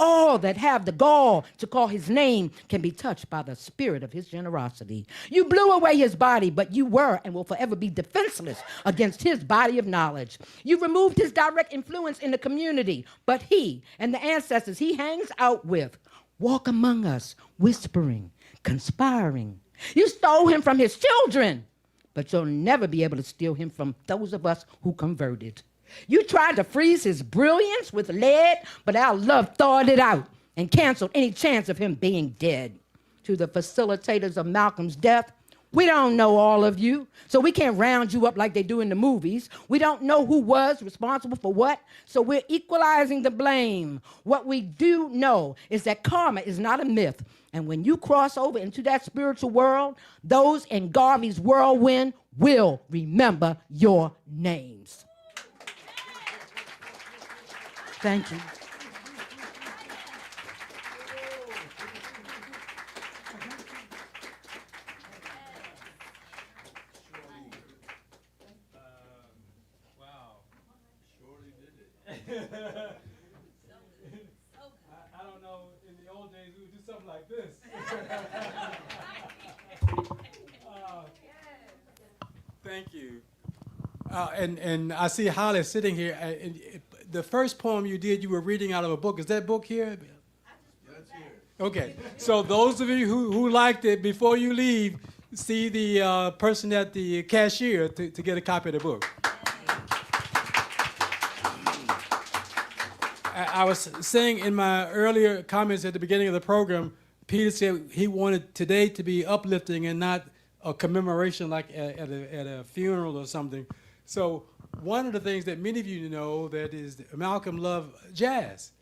All that have the gall to call his name can be touched by the spirit of his generosity. You blew away his body, but you were and will forever be defenseless against his body of knowledge. You removed his direct influence in the community, but he and the ancestors he hangs out with walk among us, whispering, conspiring. You stole him from his children, but you'll never be able to steal him from those of us who converted. You tried to freeze his brilliance with lead, but our love thawed it out and canceled any chance of him being dead. To the facilitators of Malcolm's death, we don't know all of you, so we can't round you up like they do in the movies. We don't know who was responsible for what, so we're equalizing the blame. What we do know is that karma is not a myth, and when you cross over into that spiritual world, those in Garvey's whirlwind will remember your names. Thank you. I don't know, in the old days, we would do something like this. Thank you. And I see Holly sitting here. The first poem you did, you were reading out of a book. Is that book here? That's here. Okay. So those of you who liked it, before you leave, see the person at the cashier to get a copy of the book. I was saying in my earlier comments at the beginning of the program, Peter said he wanted today to be uplifting and not a commemoration like at a funeral or something. So one of the things that many of you know that is Malcolm loved jazz.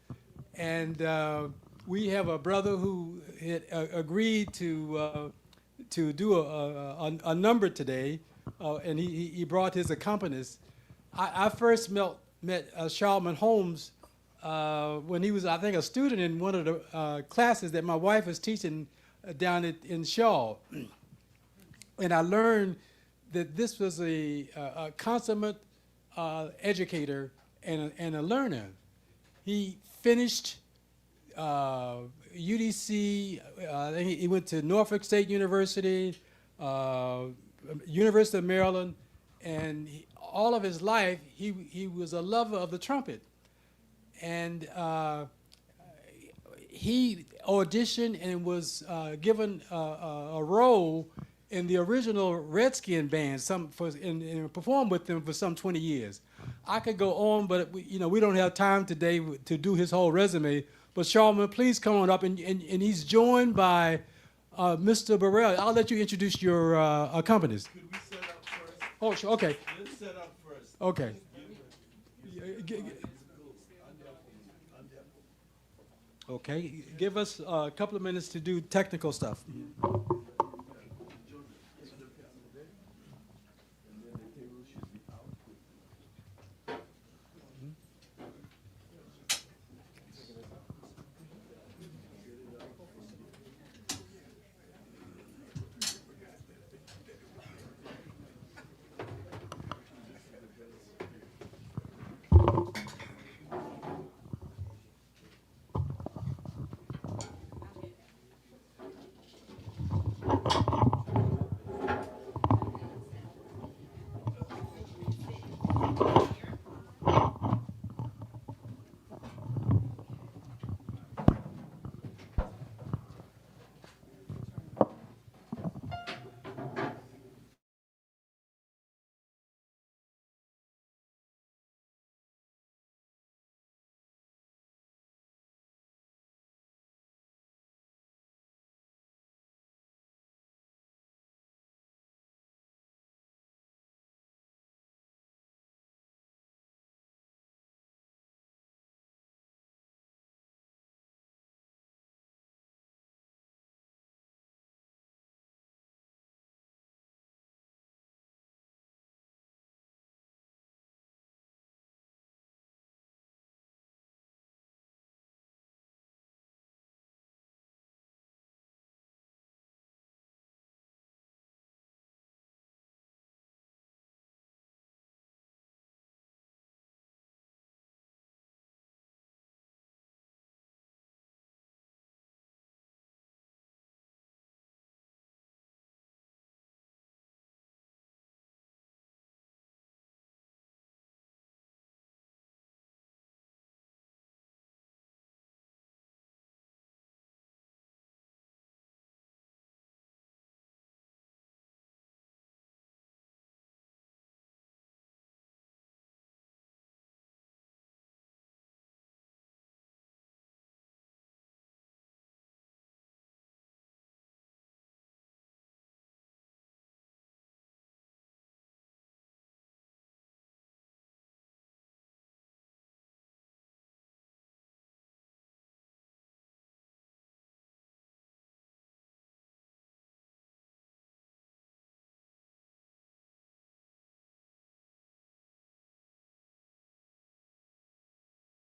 And we have a brother who had agreed to do a number today, and he brought his accompanist. I first met Charlemagne Holmes when he was, I think, a student in one of the classes that my wife was teaching down in Shaw. And I learned that this was a consummate educator and a learner. He finished UDC, I think he went to Norfolk State University, University of Maryland, and all of his life he was a lover of the trumpet. And he auditioned and was given a role in the original Redskin band, and performed with them for some 20 years. I could go on, but we don't have time today to do his whole resume. But Charlemagne, please come on up, and he's joined by Mr. Burrell. I'll let you introduce your accompanist. Could we set up first? Oh, sure, okay, Let's set up first. okay. Okay, give us a couple of minutes to do technical stuff.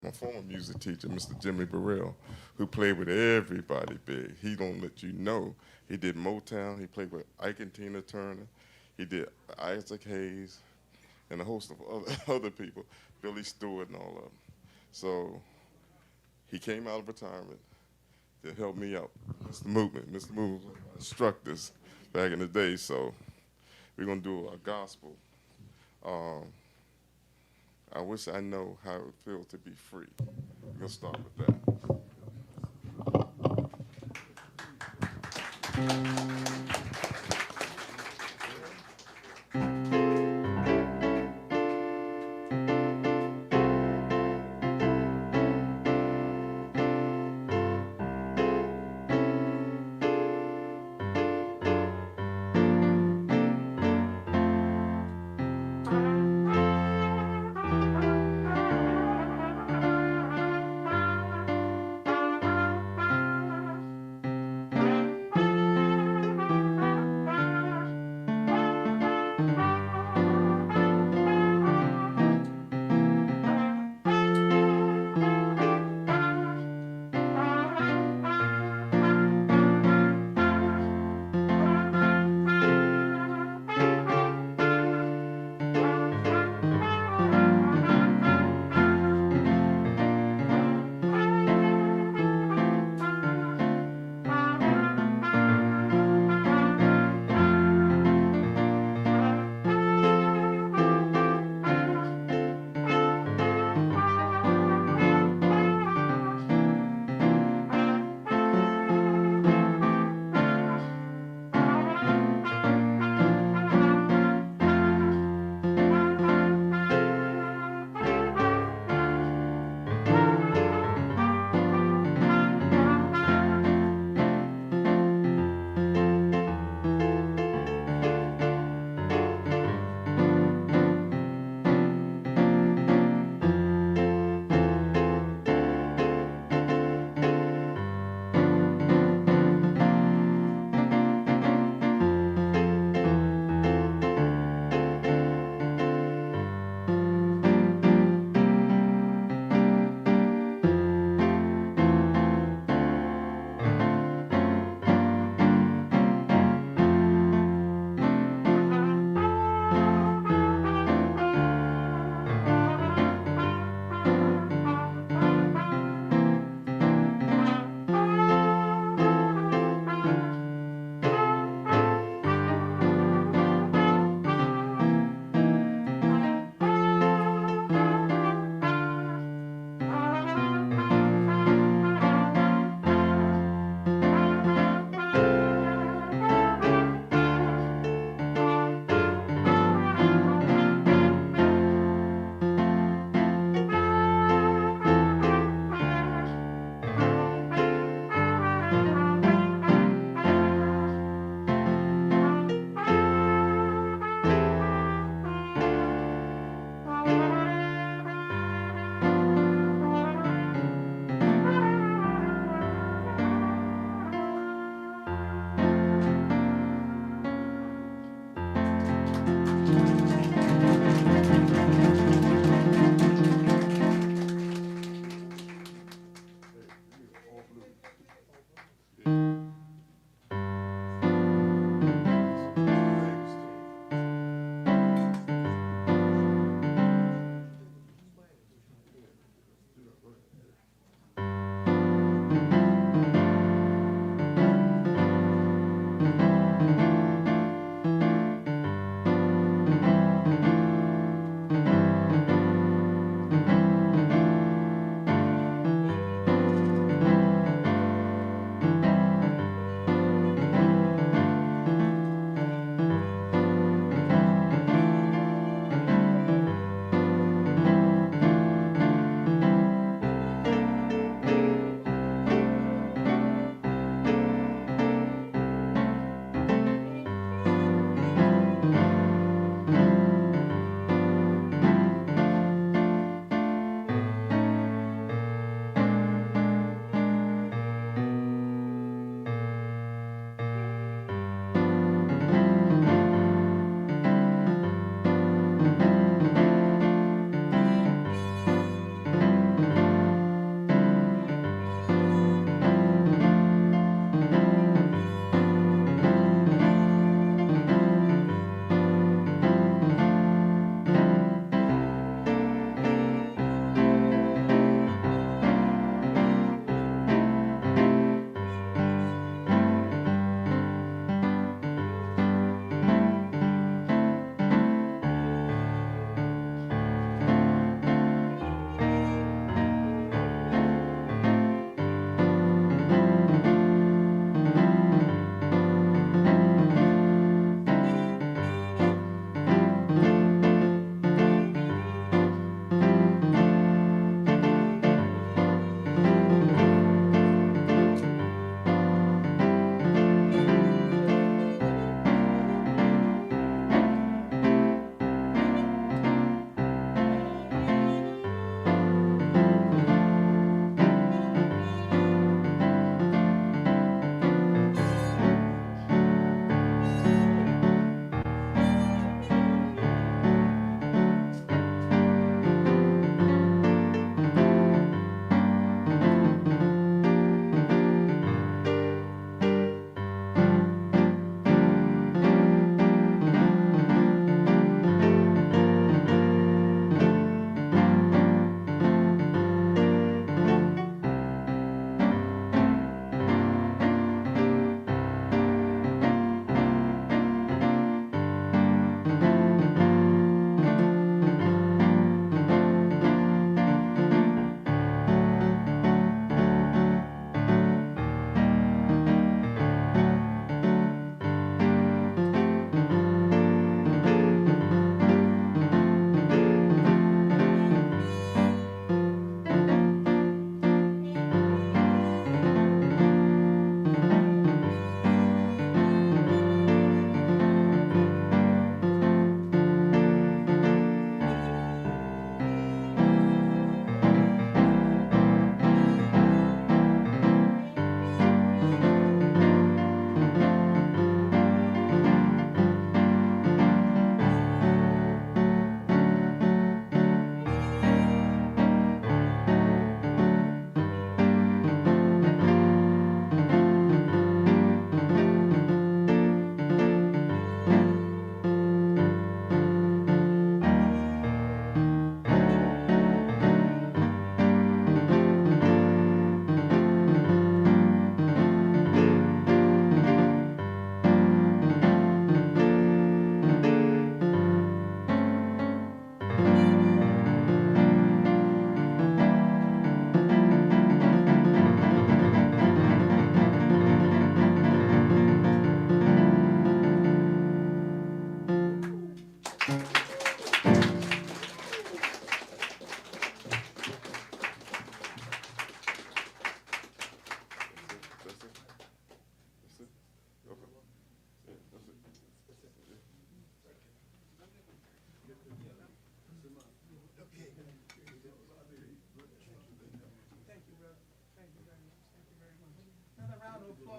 my former music teacher, Mr. Jimmy Burrell, who played with everybody big. He gonna let you know. He did Motown. He played with Ike and Tina Turner. He did Isaac Hayes and a host of other people, Billy Stewart and all of them. So he came out of retirement to help me out. Mr. Movement was instructors back in the day, so we're gonna do a gospel. I wish I know how it would feel to be free. We're gonna start with that.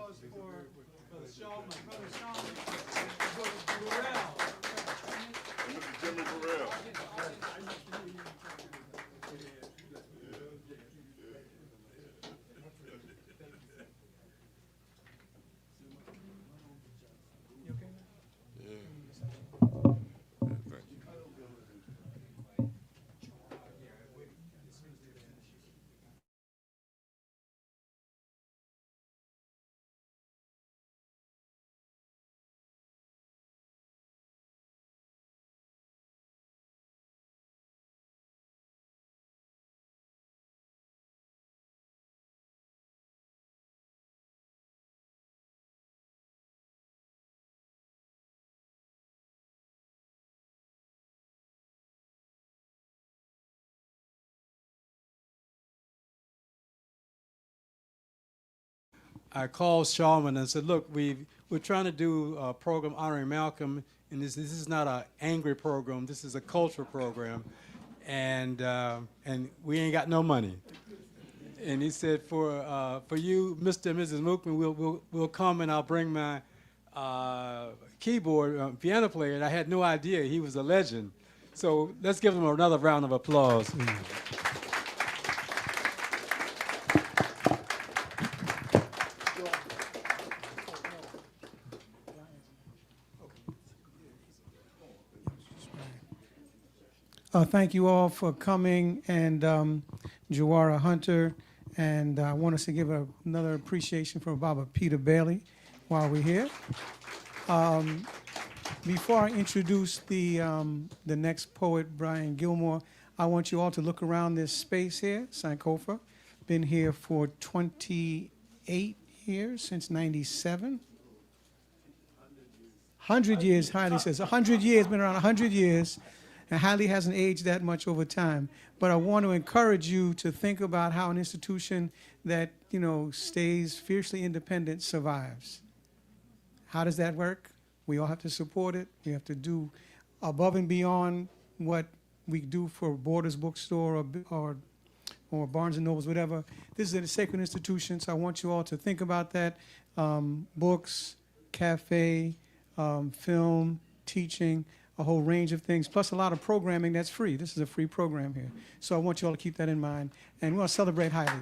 applause for Brother Shaw, my brother Shaw, Burrell. Mr. Jimmy Burrell. I called Shawman and said, look, we're trying to do a program honoring Malcolm, and this is not an angry program. This is a cultural program, and we ain't got no money. And he said, for you, Mr. and Mrs. Mookman, we'll come and I'll bring my keyboard, piano player, and I had no idea he was a legend. So let's give him another round of applause. Thank you all for coming, and Jawara Hunter, and I want us to give another appreciation for Baba Peter Bailey while we're here. Before I introduce the next poet, Brian Gilmore, I want you all to look around this space here, Sankofa. Been here for 28 years, since 97. 100 years, Haile says. 100 years, been around 100 years. And Haile hasn't aged that much over time. But I want to encourage you to think about how an institution that, stays fiercely independent survives. How does that work? We all have to support it. We have to do above and beyond what we do for Borders Bookstore or Barnes and Nobles, whatever. This is a sacred institution, so I want you all to think about that. Books, cafe, film, teaching, a whole range of things, plus a lot of programming that's free. This is a free program here. So I want you all to keep that in mind. And we want to celebrate Haile.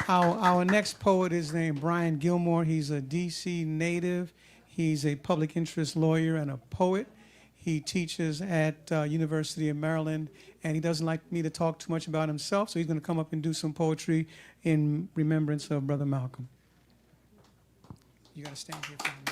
Our next poet is named Brian Gilmore. He's a D.C. native. He's a public interest lawyer and a poet. He teaches at University of Maryland, and he doesn't like me to talk too much about himself, so he's going to come up and do some poetry in remembrance of Brother Malcolm. You got to stand here for a minute.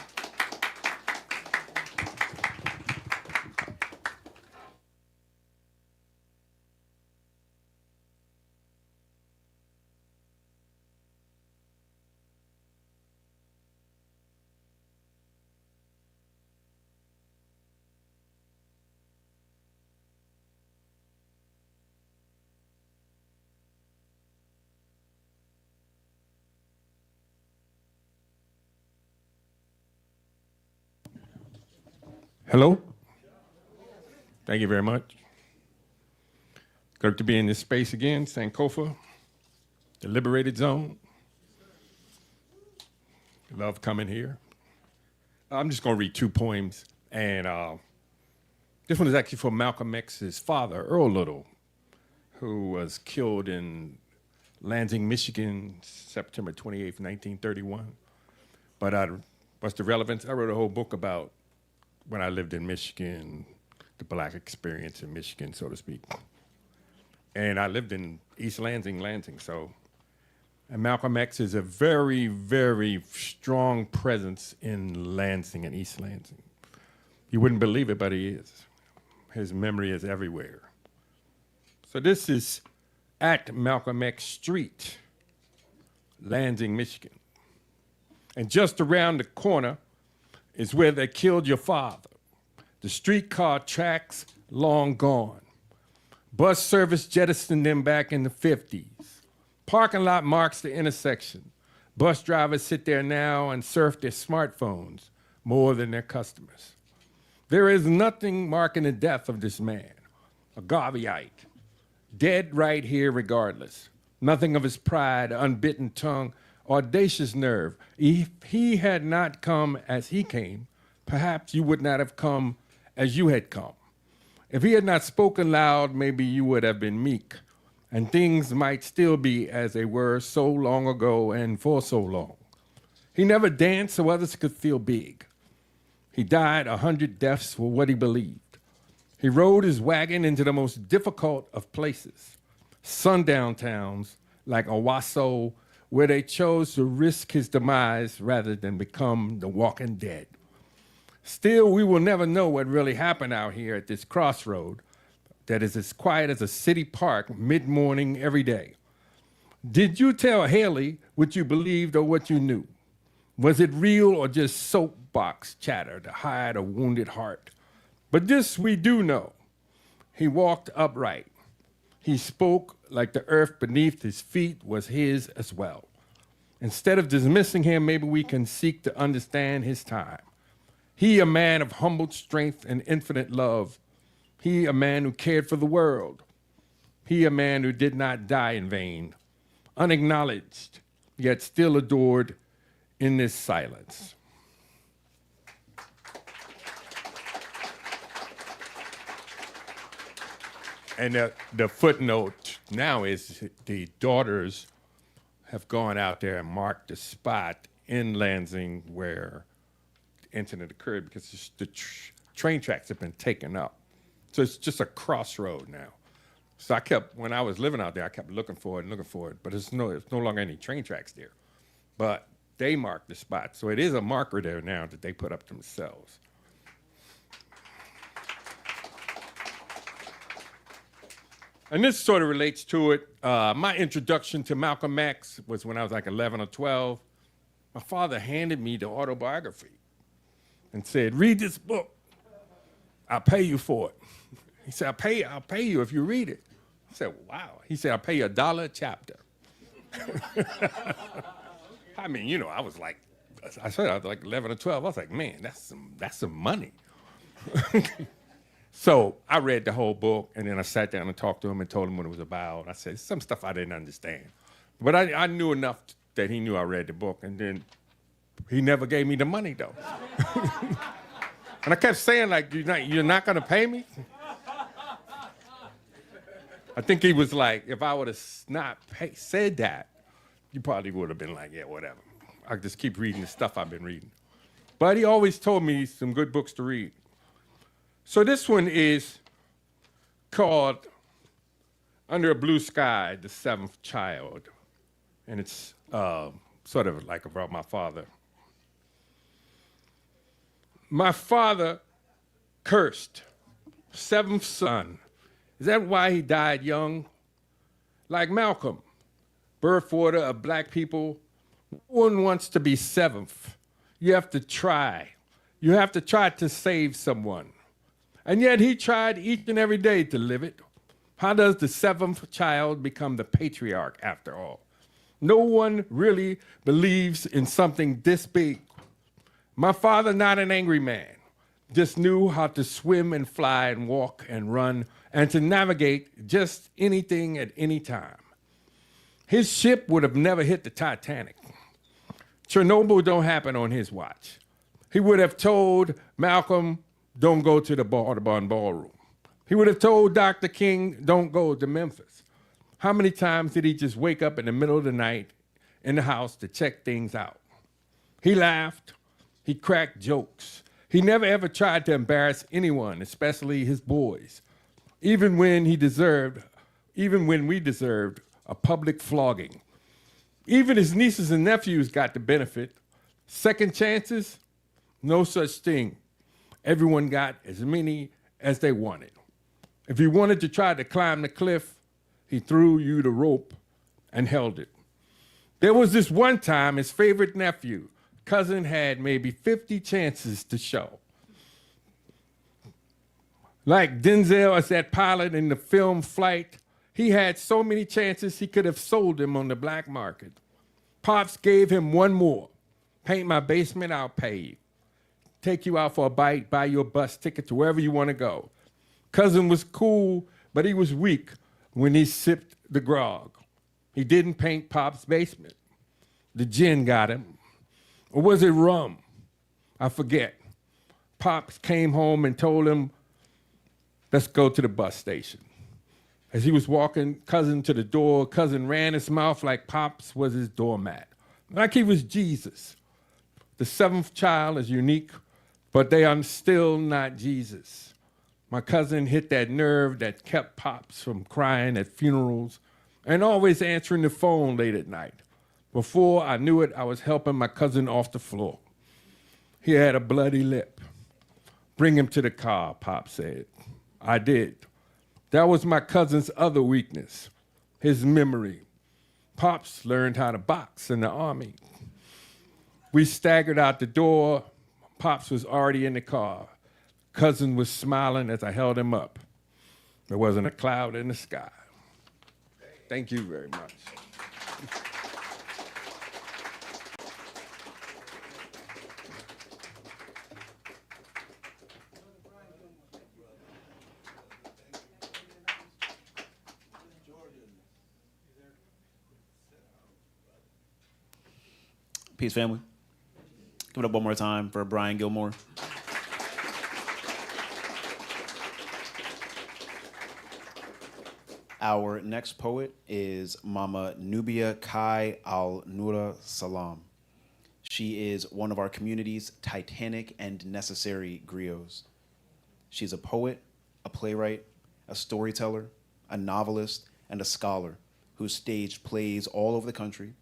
Hello. Thank you very much. Good to be in this space again, Sankofa, the liberated zone. Love coming here. I'm just going to read two poems, and this one is actually for Malcolm X's father, Earl Little, who was killed in Lansing, Michigan, September 28th, 1931. But what's the relevance? I wrote a whole book about when I lived in Michigan, the black experience in Michigan, so to speak. And I lived in East Lansing, so. And Malcolm X is a very, very strong presence in Lansing and East Lansing. You wouldn't believe it, but he is. His memory is everywhere. So this is at Malcolm X Street, Lansing, Michigan. And just around the corner is where they killed your father. The streetcar tracks long gone. Bus service jettisoned them back in the 50s. Parking lot marks the intersection. Bus drivers sit there now and surf their smartphones more than their customers. There is nothing marking the death of this man, a Garveyite, dead right here regardless. Nothing of his pride, unbitten tongue, audacious nerve. If he had not come as he came, perhaps you would not have come as you had come. If he had not spoken loud, maybe you would have been meek, and things might still be as they were so long ago and for so long. He never danced so others could feel big. He died 100 deaths for what he believed. He rode his wagon into the most difficult of places, sundown towns like Owasso, where they chose to risk his demise rather than become the walking dead. Still, we will never know what really happened out here at this crossroad that is as quiet as a city park mid-morning every day. Did you tell Haley what you believed or what you knew? Was it real or just soapbox chatter to hide a wounded heart? But this we do know. He walked upright. He spoke like the earth beneath his feet was his as well. Instead of dismissing him, maybe we can seek to understand his time. He, a man of humbled strength and infinite love. He, a man who cared for the world. He, a man who did not die in vain, unacknowledged, yet still adored in this silence. And the footnote now is the daughters have gone out there and marked the spot in Lansing where the incident occurred because the train tracks have been taken up. So it's just a crossroad now. So when I was living out there, I kept looking for it, but there's no longer any train tracks there. But they marked the spot. So it is a marker there now that they put up themselves. And this sort of relates to it. My introduction to Malcolm X was when I was like 11 or 12. My father handed me the autobiography and said, read this book. I'll pay you for it. He said, I'll pay you if you read it. I said, wow. He said, I'll pay you $1 a chapter. I mean, you know, I was like 11 or 12. I was like, man, that's some money. So I read the whole book, and then I sat down and talked to him and told him what it was about. I said, some stuff I didn't understand. But I knew enough that he knew I read the book, and then he never gave me the money, though. And I kept saying, like, you're not going to pay me? I think he was like, if I would have not said that, you probably would have been like, yeah, whatever. I'll just keep reading the stuff I've been reading. But he always told me some good books to read. So this one is called Under a Blue Sky, The Seventh Child. And it's sort of like about my father. My father cursed, seventh son. Is that why he died young? Like Malcolm, birth order of black people. No one wants to be seventh. You have to try. You have to try to save someone. And yet he tried each and every day to live it. How does the seventh child become the patriarch after all? No one really believes in something this big. My father, not an angry man, just knew how to swim and fly and walk and run and to navigate just anything at any time. His ship would have never hit the Titanic. Chernobyl don't happen on his watch. He would have told Malcolm, don't go to the Audubon Ballroom. He would have told Dr. King, don't go to Memphis. How many times did he just wake up in the middle of the night in the house to check things out? He laughed. He cracked jokes. He never ever tried to embarrass anyone, especially his boys, even when we deserved a public flogging. Even his nieces and nephews got the benefit. Second chances, no such thing. Everyone got as many as they wanted. If you wanted to try to climb the cliff, he threw you the rope and held it. There was this one time his favorite nephew, cousin, had maybe 50 chances to show. Like Denzel as that pilot in the film Flight, he had so many chances he could have sold him on the black market. Pops gave him one more. Paint my basement, I'll pay you. Take you out for a bite, buy you a bus ticket to wherever you want to go. Cousin was cool, but he was weak. when he sipped the grog. He didn't paint Pop's basement. The gin got him. Or was it rum? I forget. Pops came home and told him, let's go to the bus station. As he was walking Cousin to the door, Cousin ran his mouth like Pops was his doormat, like he was Jesus. The seventh child is unique, but they are still not Jesus. My cousin hit that nerve that kept Pops from crying at funerals and always answering the phone late at night. Before I knew it, I was helping my cousin off the floor. He had a bloody lip. Bring him to the car, Pop said. I did. That was my cousin's other weakness, his memory. Pops learned how to box in the Army. We staggered out the door. Pops was already in the car. Cousin was smiling as I held him up. There wasn't a cloud in the sky. Thank you very much. Peace, family. Give it up one more time for Brian Gilmore. Our next poet is Mama Nubia Kai Al-Nura Salam. She is one of our community's titanic and necessary griots. She's a poet, a playwright, a storyteller, a novelist, and a scholar who staged plays all over the country,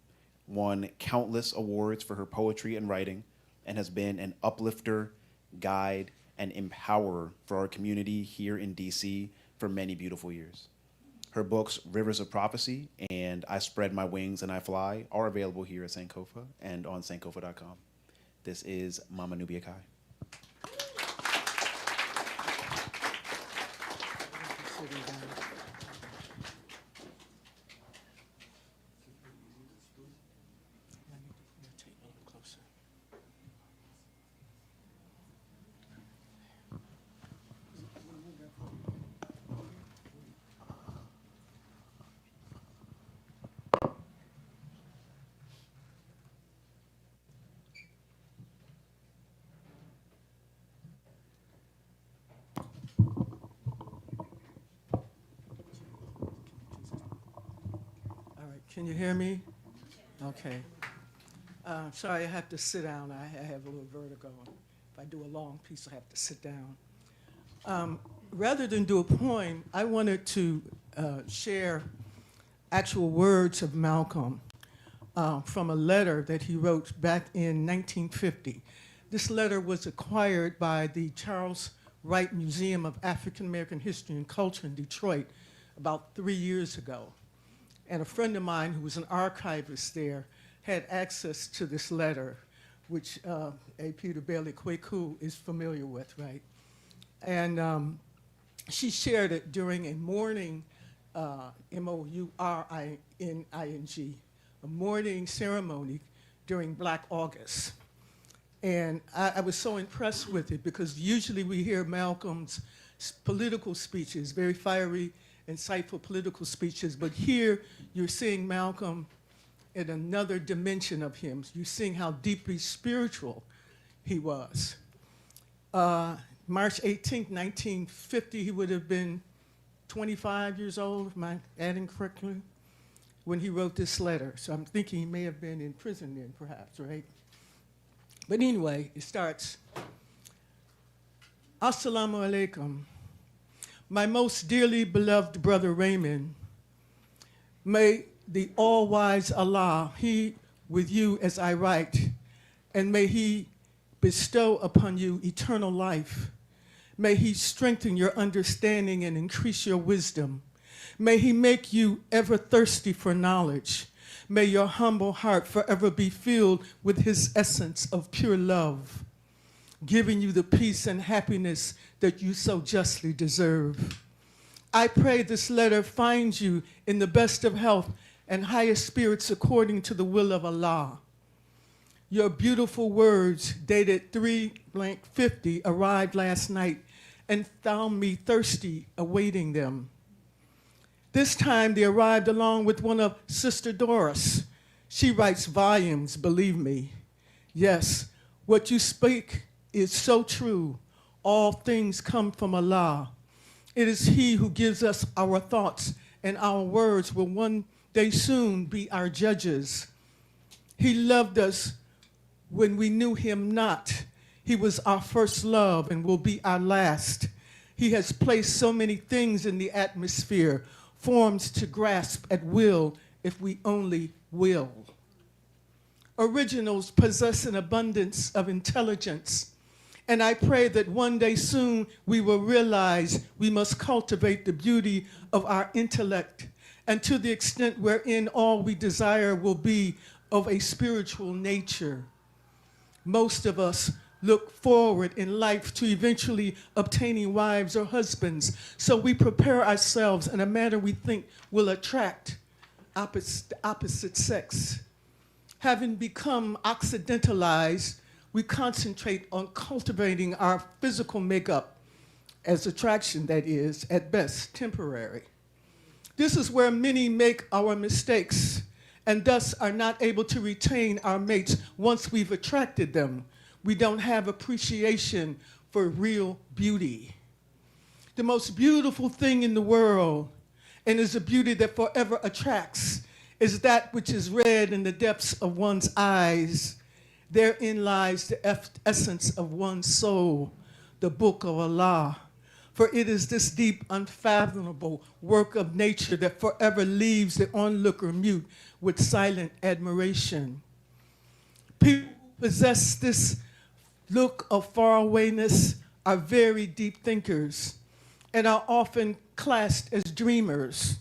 won countless awards for her poetry and writing, and has been an uplifter, guide, and empowerer for our community here in DC for many beautiful years. Her books, Rivers of Prophecy and I Spread My Wings and I Fly, are available here at Sankofa and on sankofa.com. This is Mama Nubia Kai. Can you hear me? Okay. Sorry, I have to sit down. I have a little vertigo. If I do a long piece, I have to sit down. Rather than do a poem, I wanted to share actual words of Malcolm from a letter that he wrote back in 1950. This letter was acquired by the Charles Wright Museum of African American History and Culture in Detroit about 3 years ago. And a friend of mine who was an archivist there had access to this letter, which A. Peter Bailey Kwaku is familiar with, right? And she shared it during a morning, M-O-U-R-I-N-I-N-G, a morning ceremony during Black August. And I was so impressed with it because usually we hear Malcolm's political speeches, very fiery, insightful political speeches, but here you're seeing Malcolm in another dimension of him. You're seeing how deeply spiritual he was. March 18th, 1950, he would have been 25 years old, am I adding correctly, when he wrote this letter. So I'm thinking he may have been in prison then, perhaps, right? But anyway, it starts, Assalamu alaikum. My most dearly beloved brother Raymond, may the all-wise Allah, he with you as I write, and may he bestow upon you eternal life. May he strengthen your understanding and increase your wisdom. May he make you ever thirsty for knowledge. May your humble heart forever be filled with his essence of pure love, giving you the peace and happiness that you so justly deserve. I pray this letter finds you in the best of health and highest spirits according to the will of Allah. Your beautiful words dated 3/50 arrived last night and found me thirsty awaiting them. This time they arrived along with one of Sister Doris. She writes volumes, believe me. Yes, what you speak is so true. All things come from Allah. It is He who gives us our thoughts, and our words will one day soon be our judges. He loved us when we knew Him not. He was our first love and will be our last. He has placed so many things in the atmosphere, forms to grasp at will if we only will. Originals possess an abundance of intelligence, and I pray that one day soon we will realize we must cultivate the beauty of our intellect, and to the extent wherein all we desire will be of a spiritual nature. Most of us look forward in life to eventually obtaining wives or husbands, so we prepare ourselves in a manner we think will attract opposite sex. Having become occidentalized, we concentrate on cultivating our physical makeup as attraction, that is, at best, temporary. This is where many make our mistakes and thus are not able to retain our mates once we've attracted them. We don't have appreciation for real beauty. The most beautiful thing in the world, and is a beauty that forever attracts, is that which is read in the depths of one's eyes. Therein lies the essence of one's soul, the book of Allah. For it is this deep, unfathomable work of nature that forever leaves the onlooker mute with silent admiration. People who possess this look of farawayness are very deep thinkers and are often classed as dreamers.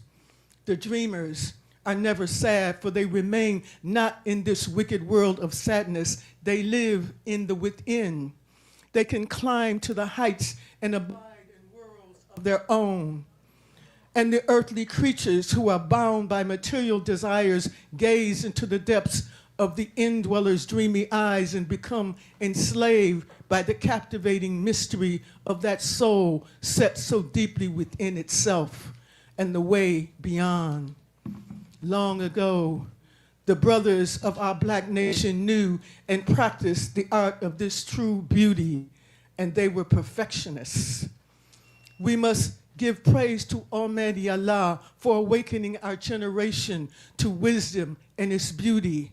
The dreamers are never sad, for they remain not in this wicked world of sadness. They live in the within. They can climb to the heights and abide in worlds of their own. And the earthly creatures who are bound by material desires gaze into the depths of the indweller's dreamy eyes and become enslaved by the captivating mystery of that soul set so deeply within itself and the way beyond. Long ago, the brothers of our black nation knew and practiced the art of this true beauty, and they were perfectionists. We must give praise to Almighty Allah for awakening our generation to wisdom and its beauty.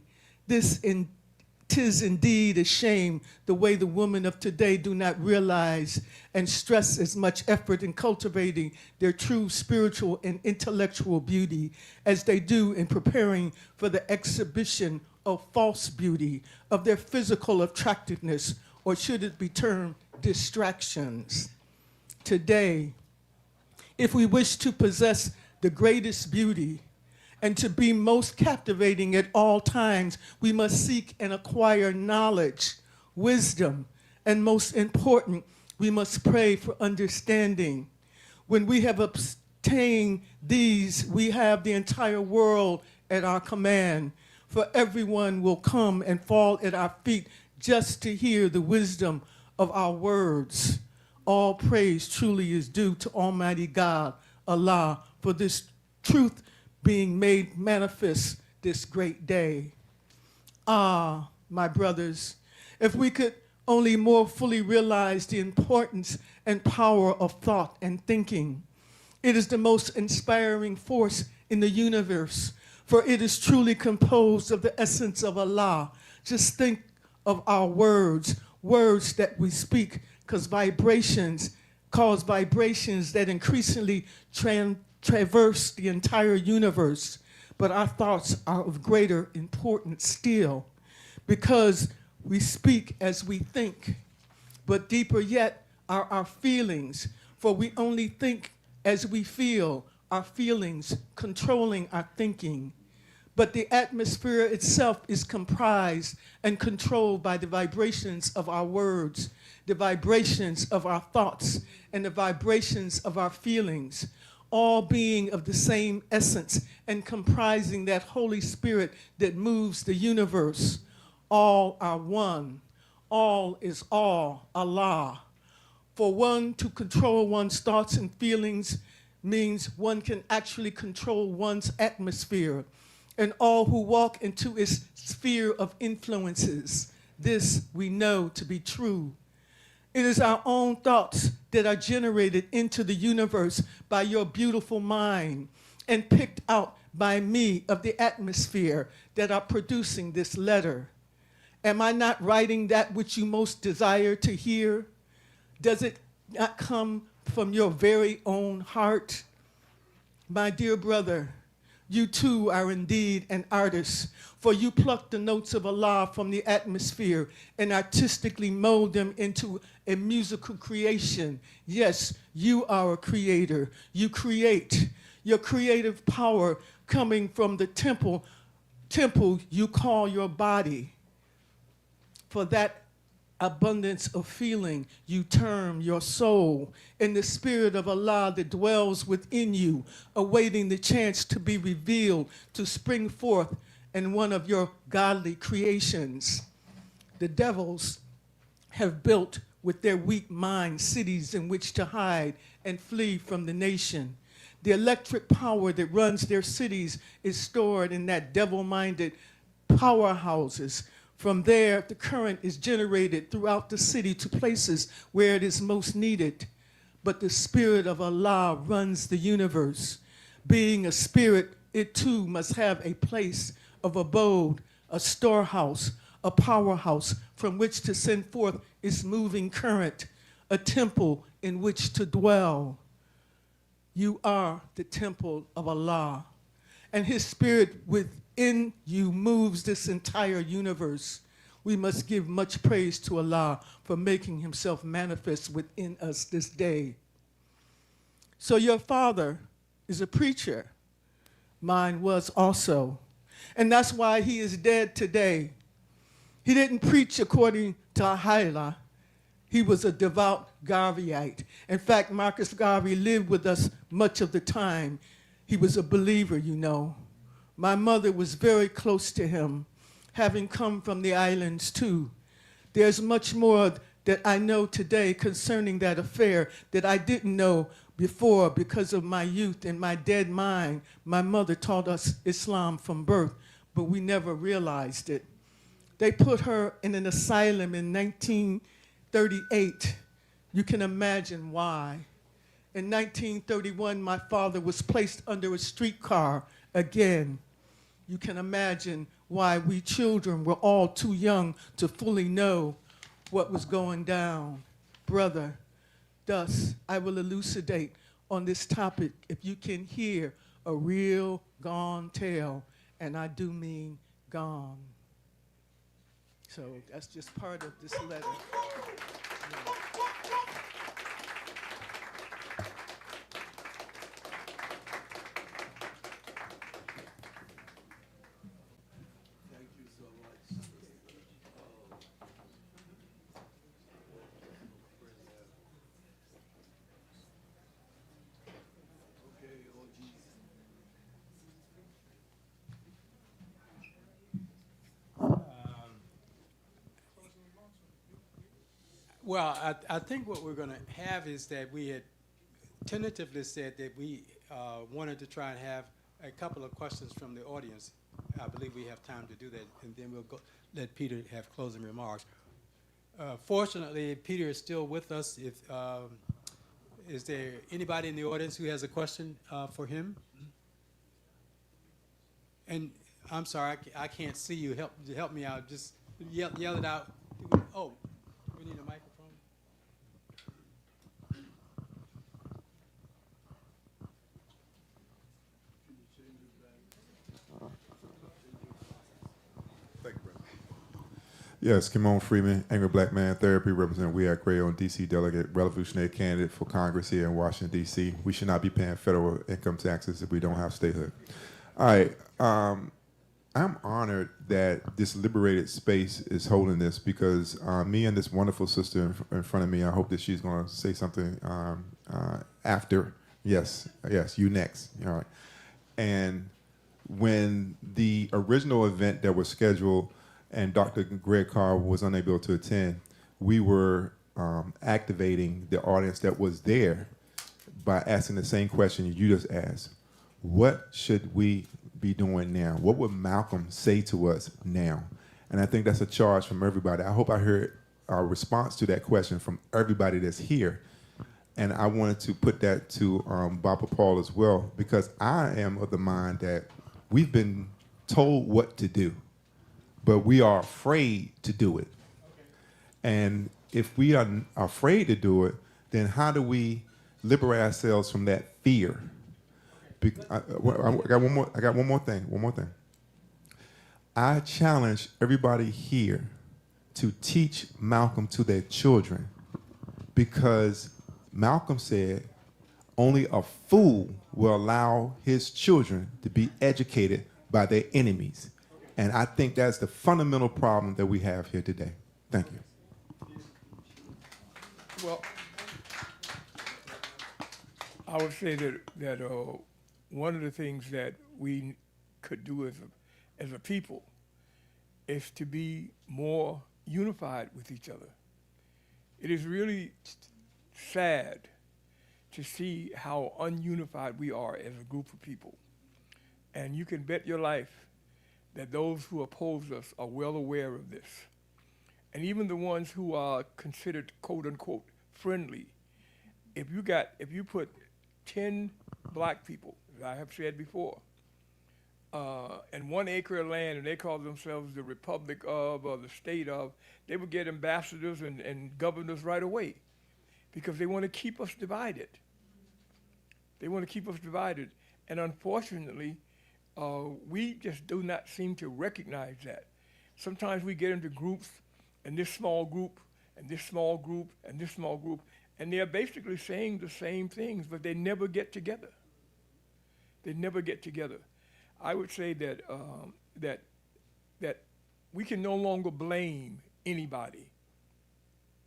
Tis indeed a shame the way the women of today do not realize and stress as much effort in cultivating their true spiritual and intellectual beauty as they do in preparing for the exhibition of false beauty, of their physical attractiveness, or should it be termed distractions. Today, if we wish to possess the greatest beauty, and to be most captivating at all times, we must seek and acquire knowledge, wisdom, and most important, we must pray for understanding. When we have obtained these, we have the entire world at our command, for everyone will come and fall at our feet just to hear the wisdom of our words. All praise truly is due to Almighty God, Allah, for this truth being made manifest this great day. Ah, my brothers, if we could only more fully realize the importance and power of thought and thinking. It is the most inspiring force in the universe, for it is truly composed of the essence of Allah. Just think of our words that we speak, cause vibrations that increasingly traverse the entire universe, but our thoughts are of greater importance still, because we speak as we think. But deeper yet are our feelings, for we only think as we feel, our feelings controlling our thinking. But the atmosphere itself is comprised and controlled by the vibrations of our words, the vibrations of our thoughts, and the vibrations of our feelings, all being of the same essence and comprising that Holy Spirit that moves the universe. All are one. All is all, Allah. For one to control one's thoughts and feelings means one can actually control one's atmosphere and all who walk into its sphere of influences. This we know to be true. It is our own thoughts that are generated into the universe by your beautiful mind and picked out by me of the atmosphere that are producing this letter. Am I not writing that which you most desire to hear? Does it not come from your very own heart? My dear brother, you too are indeed an artist, for you pluck the notes of Allah from the atmosphere and artistically mold them into a musical creation. Yes, you are a creator. You create. Your creative power coming from the temple you call your body. For that abundance of feeling you term your soul, in the spirit of Allah that dwells within you, awaiting the chance to be revealed, to spring forth in one of your godly creations. The devils have built with their weak minds cities in which to hide and flee from the nation. The electric power that runs their cities is stored in that devil-minded powerhouses. From there, the current is generated throughout the city to places where it is most needed. But the spirit of Allah runs the universe. Being a spirit, it too must have a place of abode, a storehouse, a powerhouse from which to send forth its moving current, a temple in which to dwell. You are the temple of Allah, and His spirit within you moves this entire universe. We must give much praise to Allah for making Himself manifest within us this day. So your father is a preacher. Mine was also. And that's why he is dead today. He didn't preach according to Ahila. He was a devout Garveyite. In fact, Marcus Garvey lived with us much of the time. He was a believer, you know. My mother was very close to him, having come from the islands too. There's much more that I know today concerning that affair that I didn't know before because of my youth and my dead mind. My mother taught us Islam from birth, but we never realized it. They put her in an asylum in 1938. You can imagine why. In 1931, my father was placed under a streetcar again. You can imagine why we children were all too young to fully know what was going down. Brother, thus I will elucidate on this topic if you can hear a real gone tale, and I do mean gone. So that's just part of this letter. Thank you so much. Okay, oh Jesus. Well, I think what we're going to have is that we had tentatively said that we wanted to try and have a couple of questions from the audience. I believe we have time to do that, and then we'll let Peter have closing remarks. Fortunately, Peter is still with us. Is there anybody in the audience who has a question for him? And I'm sorry, I can't see you. Help me out. Just yell it out. Oh, we need a microphone. Thank you, brother. Yes, Kimon Freeman, Angry Black Man Therapy, representing We Act Gray on D.C. delegate, revolutionary candidate for Congress here in Washington, D.C. We should not be paying federal income taxes if we don't have statehood. All right. I'm honored that this liberated space is holding this because me and this wonderful sister in front of me, I hope that she's going to say something after. Yes, you next. All right. And when the original event that was scheduled and Dr. Greg Carr was unable to attend, we were activating the audience that was there by asking the same question you just asked. What should we be doing now? What would Malcolm say to us now? And I think that's a charge from everybody. I hope I heard a response to that question from everybody that's here. And I wanted to put that to Baba Paul as well, because I am of the mind that we've been told what to do, but we are afraid to do it. And if we are afraid to do it, then how do we liberate ourselves from that fear? I got one more thing. I challenge everybody here to teach Malcolm to their children, because Malcolm said only a fool will allow his children to be educated by their enemies. And I think that's the fundamental problem that we have here today. Thank you. Well, I would say that one of the things that we could do as a people is to be more unified with each other. It is really sad to see how ununified we are as a group of people. And you can bet your life that those who oppose us are well aware of this. And even the ones who are considered quote unquote friendly, if you put 10 black people, as I have said before, and 1 acre of land, and they call themselves the Republic of or the state of, they would get ambassadors and governors right away, because they want to keep us divided. They want to keep us divided. And unfortunately, we just do not seem to recognize that. Sometimes we get into groups, and this small group, and this small group, and this small group, and they're basically saying the same things, but they never get together. They never get together. I would say that that we can no longer blame anybody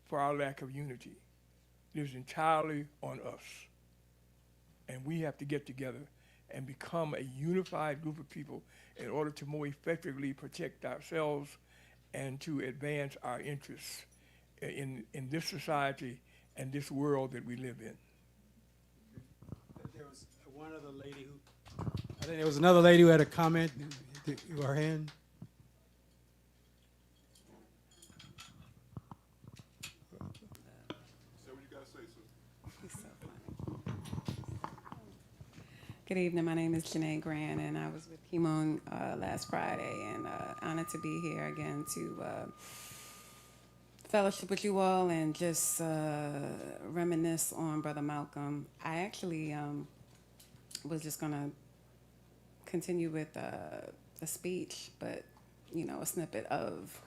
for our lack of unity. It is entirely on us. And we have to get together and become a unified group of people in order to more effectively protect ourselves and to advance our interests in this society and this world that we live in. There was one other lady who, I think there was another lady who had a comment. Her hand. Good evening. My name is Janae Grant, and I was with Kimon last Friday, and honored to be here again to fellowship with you all and just reminisce on Brother Malcolm. I actually was just going to continue with the speech, but, you know, a snippet of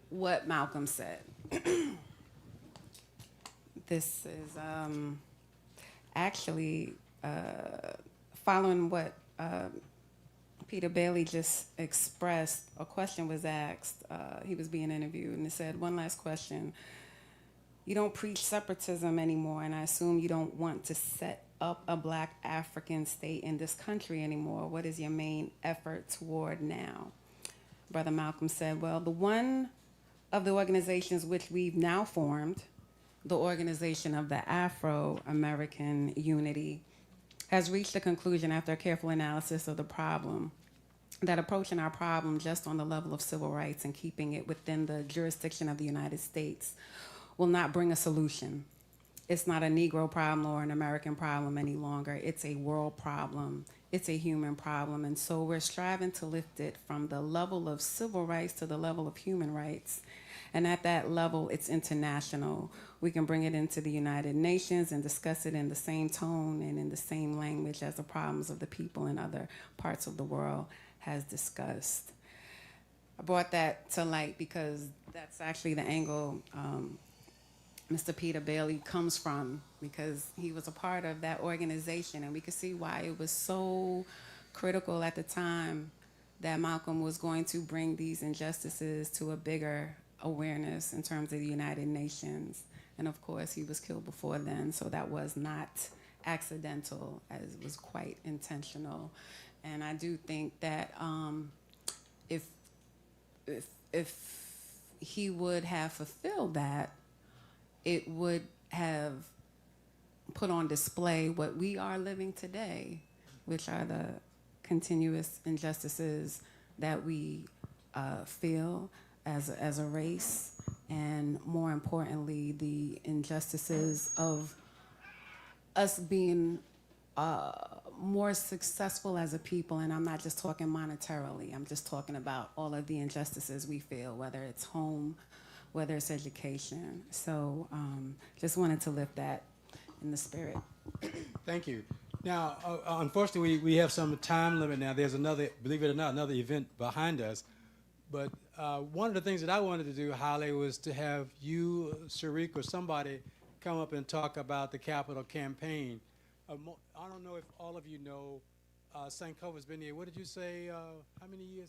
what Malcolm said. This is actually following what Peter Bailey just expressed. A question was asked. He was being interviewed, and it said, one last question. You don't preach separatism anymore, and I assume you don't want to set up a black African state in this country anymore. What is your main effort toward now? Brother Malcolm said, well, the one of the organizations which we've now formed, the Organization of the Afro-American Unity, has reached the conclusion after a careful analysis of the problem that approaching our problem just on the level of civil rights and keeping it within the jurisdiction of the United States will not bring a solution. It's not a Negro problem or an American problem any longer. It's a world problem. It's a human problem. And so we're striving to lift it from the level of civil rights to the level of human rights. And at that level, it's international. We can bring it into the United Nations and discuss it in the same tone and in the same language as the problems of the people in other parts of the world has discussed. I brought that to light because that's actually the angle Mr. Peter Bailey comes from, because he was a part of that organization, and we could see why it was so critical at the time that Malcolm was going to bring these injustices to a bigger awareness in terms of the United Nations. And of course, he was killed before then, so that was not accidental, as it was quite intentional. And I do think that if he would have fulfilled that, it would have put on display what we are living today, which are the continuous injustices that we feel as a race, and more importantly, the injustices of us being more successful as a people. And I'm not just talking monetarily, I'm just talking about all of the injustices we feel, whether it's home, whether it's education. So just wanted to lift that in the spirit. Thank you. Now, unfortunately, we have some time limit now. There's another, believe it or not, another event behind us. But one of the things that I wanted to do, Holly, was to have you, Sharik, or somebody come up and talk about the capital campaign. I don't know if all of you know, Sankofa's been here. What did you say? How many years?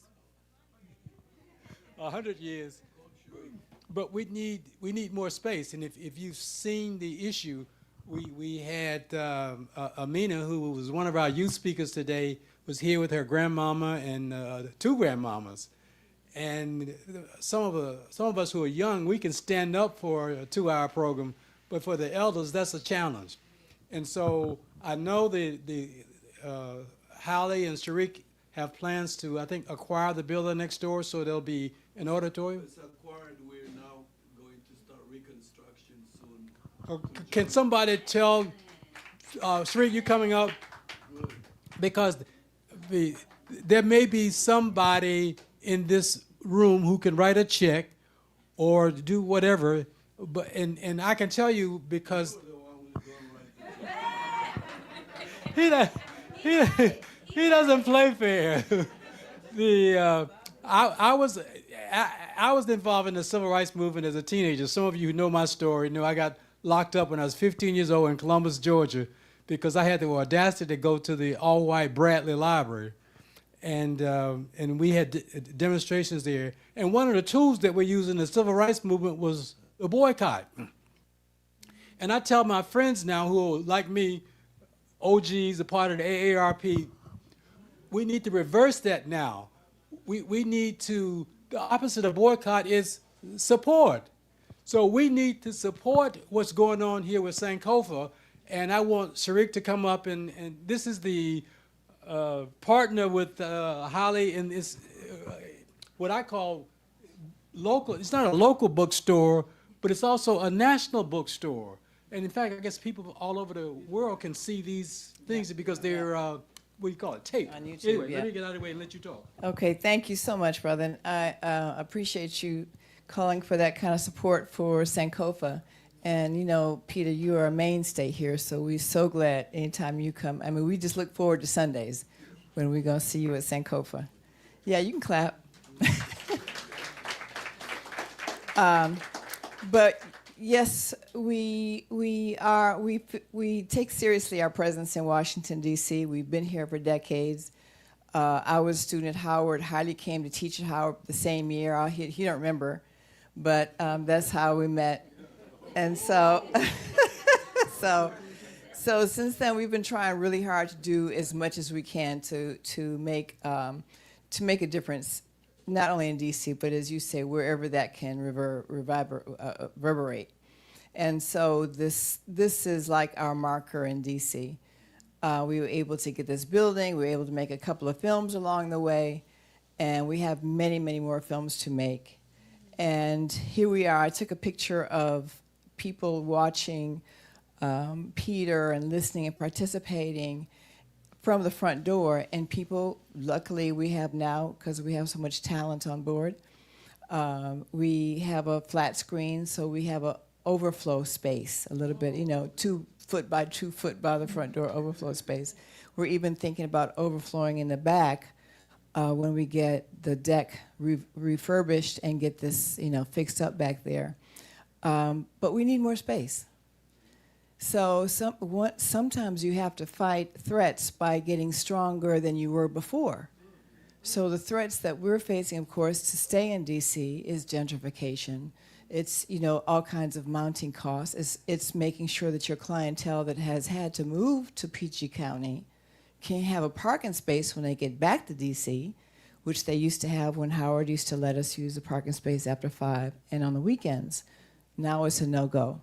100 years. But we need more space. And if you've seen the issue, we had Amina, who was one of our youth speakers today, was here with her grandmama and 2 grandmamas. And some of us who are young, we can stand up for a 2-hour program, but for the elders, that's a challenge. And so I know Hallie and Sharik have plans to, I think, acquire the building next door, so there'll be an auditorium. It's acquired. We're now going to start reconstruction soon. Can somebody tell Sharik, you coming up? Because there may be somebody in this room who can write a check or do whatever, but and I can tell you because he doesn't play fair. I was involved in the civil rights movement as a teenager. Some of you who know my story know I got locked up when I was 15 years old in Columbus, Georgia, because I had the audacity to go to the all-white Bradley Library. And we had demonstrations there. And one of the tools that we used in the civil rights movement was a boycott. And I tell my friends now who are like me, OGs, a part of the AARP, we need to reverse that now. We need to, the opposite of boycott is support. So we need to support what's going on here with Sankofa. And I want Sharik to come up, and this is the partner with Holly in this, what I call local. It's not a local bookstore, but it's also a national bookstore. And in fact, I guess people all over the world can see these things because they're, what do you call it, tape. On YouTube, anyway, yeah. let me get out of the way and let you talk. Okay, thank you so much, brother. And I appreciate you calling for that kind of support for Sankofa. And, you know, Peter, you are a mainstay here, so we're so glad anytime you come. I mean, we just look forward to Sundays when we're going to see you at Sankofa. Yeah, you can clap. But yes, we take seriously our presence in Washington, D.C. We've been here for decades. I was a student at Howard. Harley came to teach at Howard the same year. He don't remember, but that's how we met. And so, so since then we've been trying really hard to do as much as we can to make a difference, not only in D.C. but as you say, wherever that can reverberate. And so this is like our marker in D.C. We were able to get this building. We were able to make a couple of films along the way, and we have many, many more films to make. And here we are. I took a picture of people watching Peter and listening and participating from the front door. And people, luckily we have now, because we have so much talent on board, we have a flat screen, so we have a overflow space, a little bit, 2 foot by 2 foot by the front door overflow space. We're even thinking about overflowing in the back when we get the deck refurbished and get this, fixed up back there. But we need more space. So sometimes you have to fight threats by getting stronger than you were before. So the threats that we're facing, of course, to stay in D.C. is gentrification. It's, all kinds of mounting costs. It's making sure that your clientele that has had to move to PG County can have a parking space when they get back to D.C., which they used to have when Howard used to let us use the parking space after 5 and on the weekends. Now it's a no-go.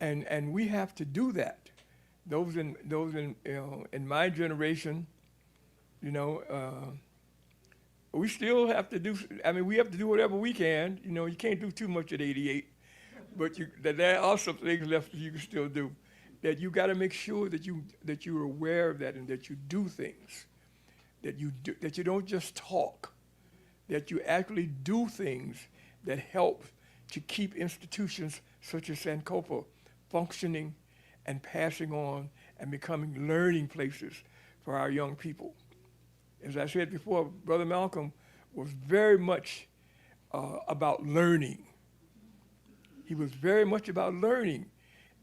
And we have to do that. Those in in my generation, we still have to do. I mean, we have to do whatever we can. You can't do too much at 88, but there are some things left that you can still do. That you got to make sure that you're aware of that and that you do things. That you don't just talk. That you actually do things that help to keep institutions such as Sankofa functioning and passing on and becoming learning places for our young people. As I said before, Brother Malcolm was very much about learning. He was very much about learning,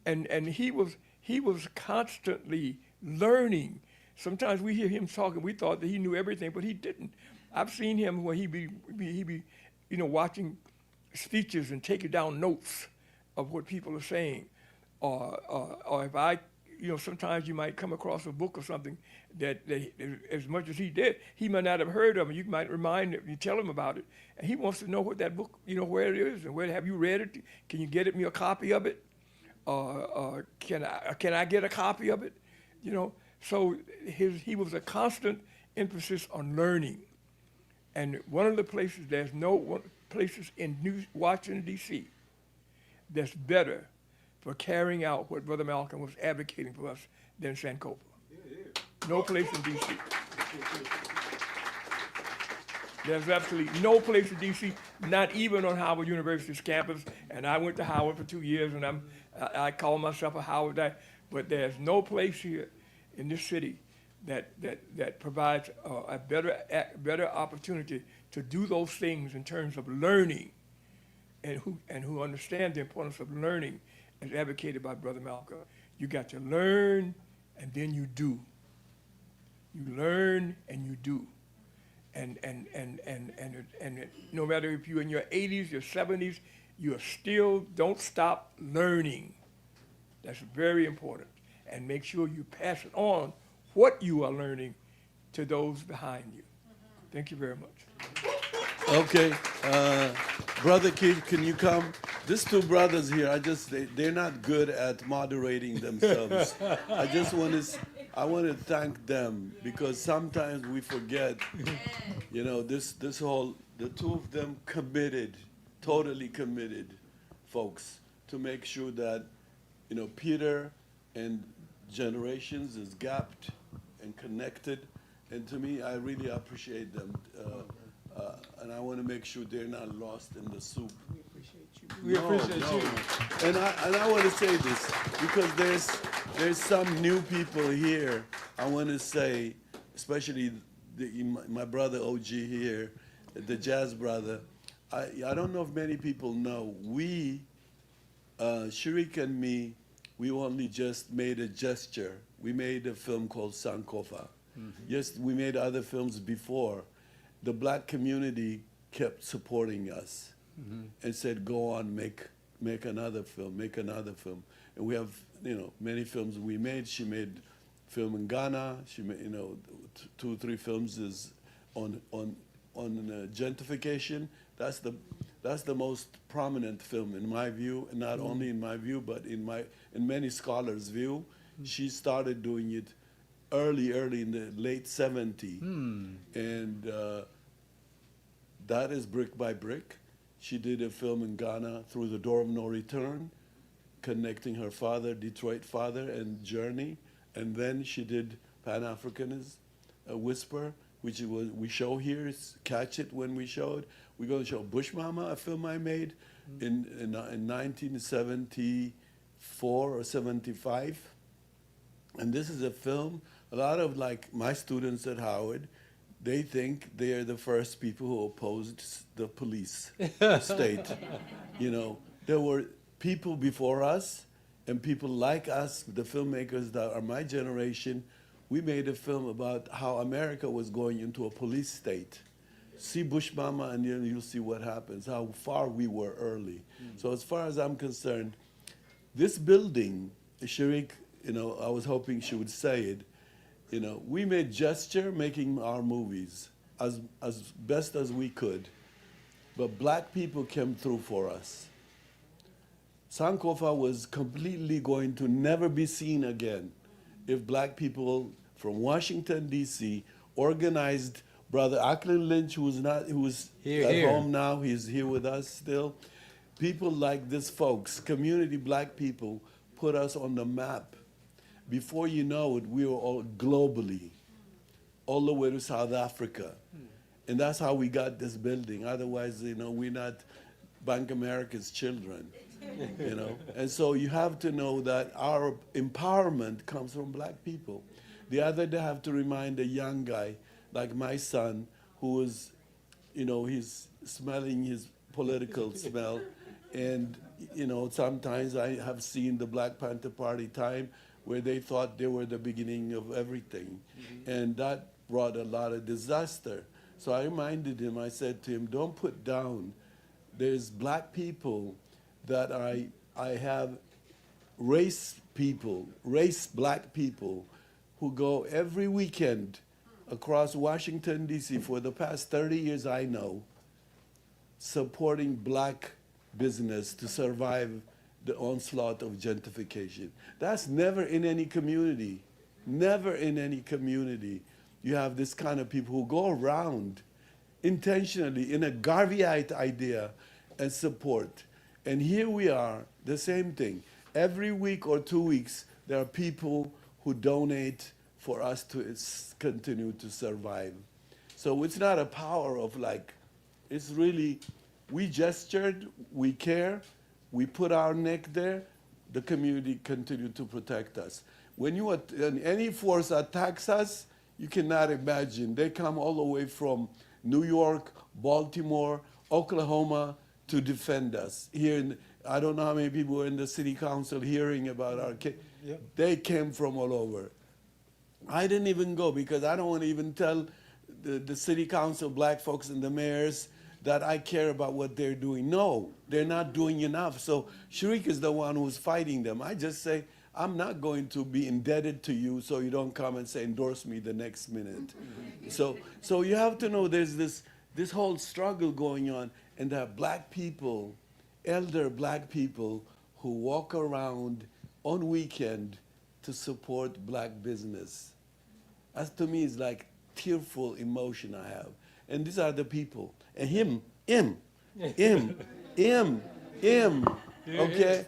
and he was constantly learning. Sometimes we hear him talking, we thought that he knew everything, but he didn't. I've seen him when he be watching speeches and taking down notes of what people are saying, or if I, sometimes you might come across a book or something that as much as he did, he might not have heard of it. You might remind him, you tell him about it, and he wants to know what that book, where it is and where have you read it? Can you get me a copy of it? Can I get a copy of it? So he was a constant emphasis on learning. And one of the places, there's no places in Washington, D.C. that's better for carrying out what Brother Malcolm was advocating for us than Sankofa. No place in D.C. There's absolutely no place in D.C., not even on Howard University's campus. And I went to Howard for 2 years, and I call myself a Howard guy. But there's no place here in this city that provides a better opportunity to do those things in terms of learning, and who understand the importance of learning, as advocated by Brother Malcolm. You got to learn, and then you do. You learn and you do. And no matter if you're in your 80s, your 70s, you still don't stop learning. That's very important. And make sure you pass it on, what you are learning, to those behind you. Thank you very much. Okay, Brother Keith, can you come? These two brothers here, they're not good at moderating themselves. I want to thank them, because sometimes we forget, this whole, the two of them committed, totally committed, folks, to make sure that, Peter and generations is gapped and connected. And to me, I really appreciate them. And I want to make sure they're not lost in the soup. We appreciate you. We appreciate you. And I want to say this, because there's some new people here. I want to say, especially my brother OG here, the jazz brother. I don't know if many people know, we, Sharik and me, we only just made a gesture. We made a film called Sankofa. Mm-hmm. Yes, we made other films before. The black community kept supporting us, mm-hmm, and said, go on, make another film, make another film. And we have, many films we made. She made film in Ghana. She made, 2 or 3 films is on gentrification. That's the most prominent film in my view, and not only in my view, but in many scholars' view. Mm-hmm. She started doing it early in the late 70s. And that is brick by brick. She did a film in Ghana, Through the Door of No Return, connecting her father, Detroit father, and Journey. And then she did Pan-Africanism, Whisper, which we show here. Catch it when we show it. We're going to show Bush Mama, a film I made in 1974 or 75. And this is a film, a lot of my students at Howard, they think they are the first people who opposed the police state. There were people before us and people like us, the filmmakers that are my generation. We made a film about how America was going into a police state. See Bush Mama, and then you'll see what happens, how far we were early. So as far as I'm concerned, this building, Sharik, I was hoping she would say it, we made gesture making our movies as best as we could, but black people came through for us. Sankofa was completely going to never be seen again if black people from Washington, D.C. organized Brother Ackland Lynch, who's Here, at here. home now, he's here with us still. People like this folks, community black people, put us on the map. Before you know it, we were all globally, all the way to South Africa. And that's how we got this building. Otherwise, we're not Bank America's children, And so you have to know that our empowerment comes from black people. The other day, I have to remind a young guy, like my son, who is, he's smelling his political smell. And, sometimes I have seen the Black Panther Party time where they thought they were the beginning of everything. And that brought a lot of disaster. So I reminded him, I said to him, don't put down. There's black people that I have race black people who go every weekend across Washington, D.C. for the past 30 years I know, supporting black business to survive the onslaught of gentrification. That's never in any community. Never in any community. You have this kind of people who go around intentionally in a Garveyite idea and support. And here we are, the same thing. Every week or 2 weeks, there are people who donate for us to continue to survive. So it's not a power of it's really, we gestured, we care, we put our neck there, the community continue to protect us. When any force attacks us, you cannot imagine. They come all the way from New York, Baltimore, Oklahoma to defend us. I don't know how many people were in the city council hearing about our case. Yep. They came from all over. I didn't even go because I don't want to even tell the city council, black folks and the mayors that I care about what they're doing. No, they're not doing enough. So Sharik is the one who's fighting them. I just say, I'm not going to be indebted to you so you don't come and say, endorse me the next minute. So you have to know there's this whole struggle going on, and that black people, elder black people who walk around on weekend to support black business. That to me is like tearful emotion I have. And these are the people. And him, okay?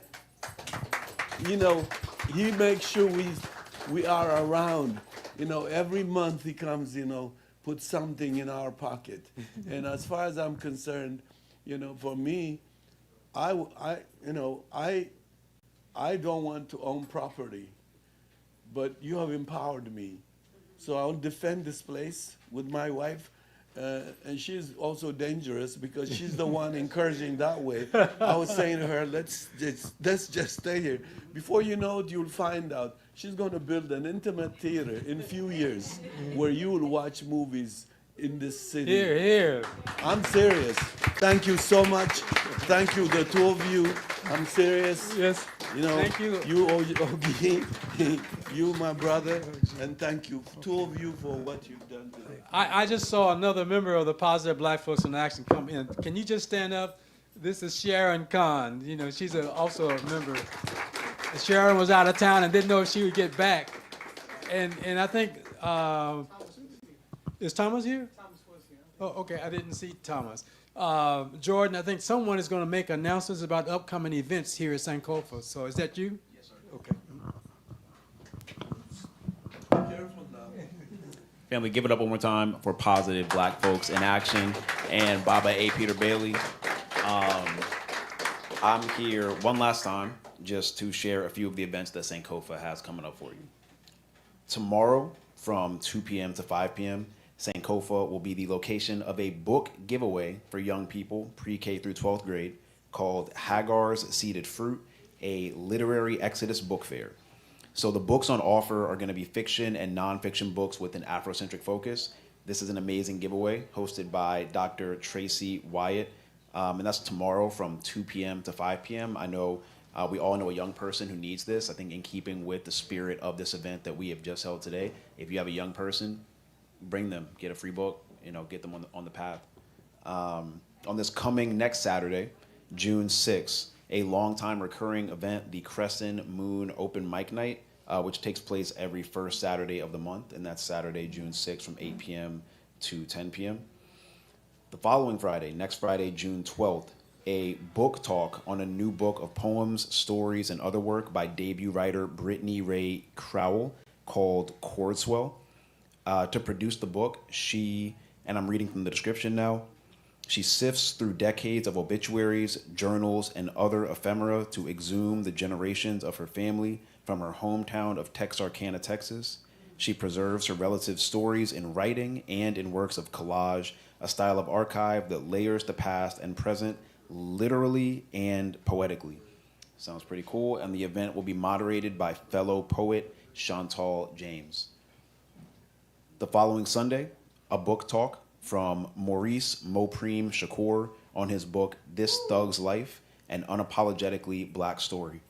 He makes sure we are around. Every month he comes, put something in our pocket. And as far as I'm concerned, for me, I don't want to own property, but you have empowered me. So I'll defend this place with my wife. And she's also dangerous because she's the one encouraging that way. I was saying to her, let's just stay here. Before you know it, you'll find out. She's going to build an intimate theater in a few years where you will watch movies in this city. Here. I'm serious. Thank you so much. Thank you, the two of you. I'm serious. Yes. Thank you. You, Ogie, you, my brother, and thank you, two of you, for what you've done today. I just saw another member of the Positive Black Folks in Action come in. Can you just stand up? This is Sharon Khan. She's also a member. Sharon was out of town and didn't know if she would get back. And I think, is Thomas here? Thomas was here. Oh, okay, I didn't see Thomas. Jordan, I think someone is going to make announcements about upcoming events here at Sankofa. So is that you? Yes, sir. Okay. Family, give it up one more time for Positive Black Folks in Action and Baba A. Peter Bailey. I'm here one last time just to share a few of the events that Sankofa has coming up for you. Tomorrow from 2 p.m. to 5 p.m., Sankofa will be the location of a book giveaway for young people, pre-K through 12th grade, called Hagar's Seeded Fruit, a literary Exodus book fair. So the books on offer are going to be fiction and nonfiction books with an Afrocentric focus. This is an amazing giveaway hosted by Dr. Tracy Wyatt, and that's tomorrow from 2 p.m. to 5 p.m. I know we all know a young person who needs this. I think in keeping with the spirit of this event that we have just held today, if you have a young person, bring them, get a free book, get them on the path. On this coming next Saturday, June 6th, a longtime recurring event, the Crescent Moon Open Mic Night, which takes place every first Saturday of the month, and that's Saturday, June 6th from 8 p.m. to 10 p.m. The following Friday, next Friday, June 12th, a book talk on a new book of poems, stories, and other work by debut writer Brittany Ray Crowell called Chordswell. To produce the book, she, and I'm reading from the description now, she sifts through decades of obituaries, journals, and other ephemera to exhume the generations of her family from her hometown of Texarkana, Texas. She preserves her relatives' stories in writing and in works of collage, a style of archive that layers the past and present literally and poetically. Sounds pretty cool, and the event will be moderated by fellow poet Chantal James. The following Sunday, a book talk from Maurice Mopreme Shakur on his book, This Thug's Life, an Unapologetically Black Story.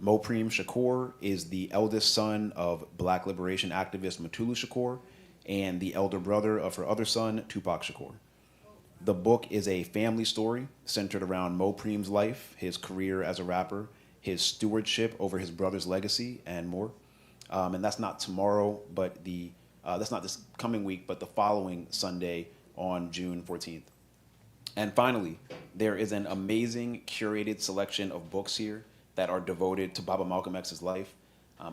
Mopreme Shakur is the eldest son of Black liberation activist Mutulu Shakur and the elder brother of her other son, Tupac Shakur. The book is a family story centered around Mopreme's life, his career as a rapper, his stewardship over his brother's legacy, and more. And that's not tomorrow, but that's not this coming week, but the following Sunday on June 14th. And finally, there is an amazing curated selection of books here that are devoted to Baba Malcolm X's life.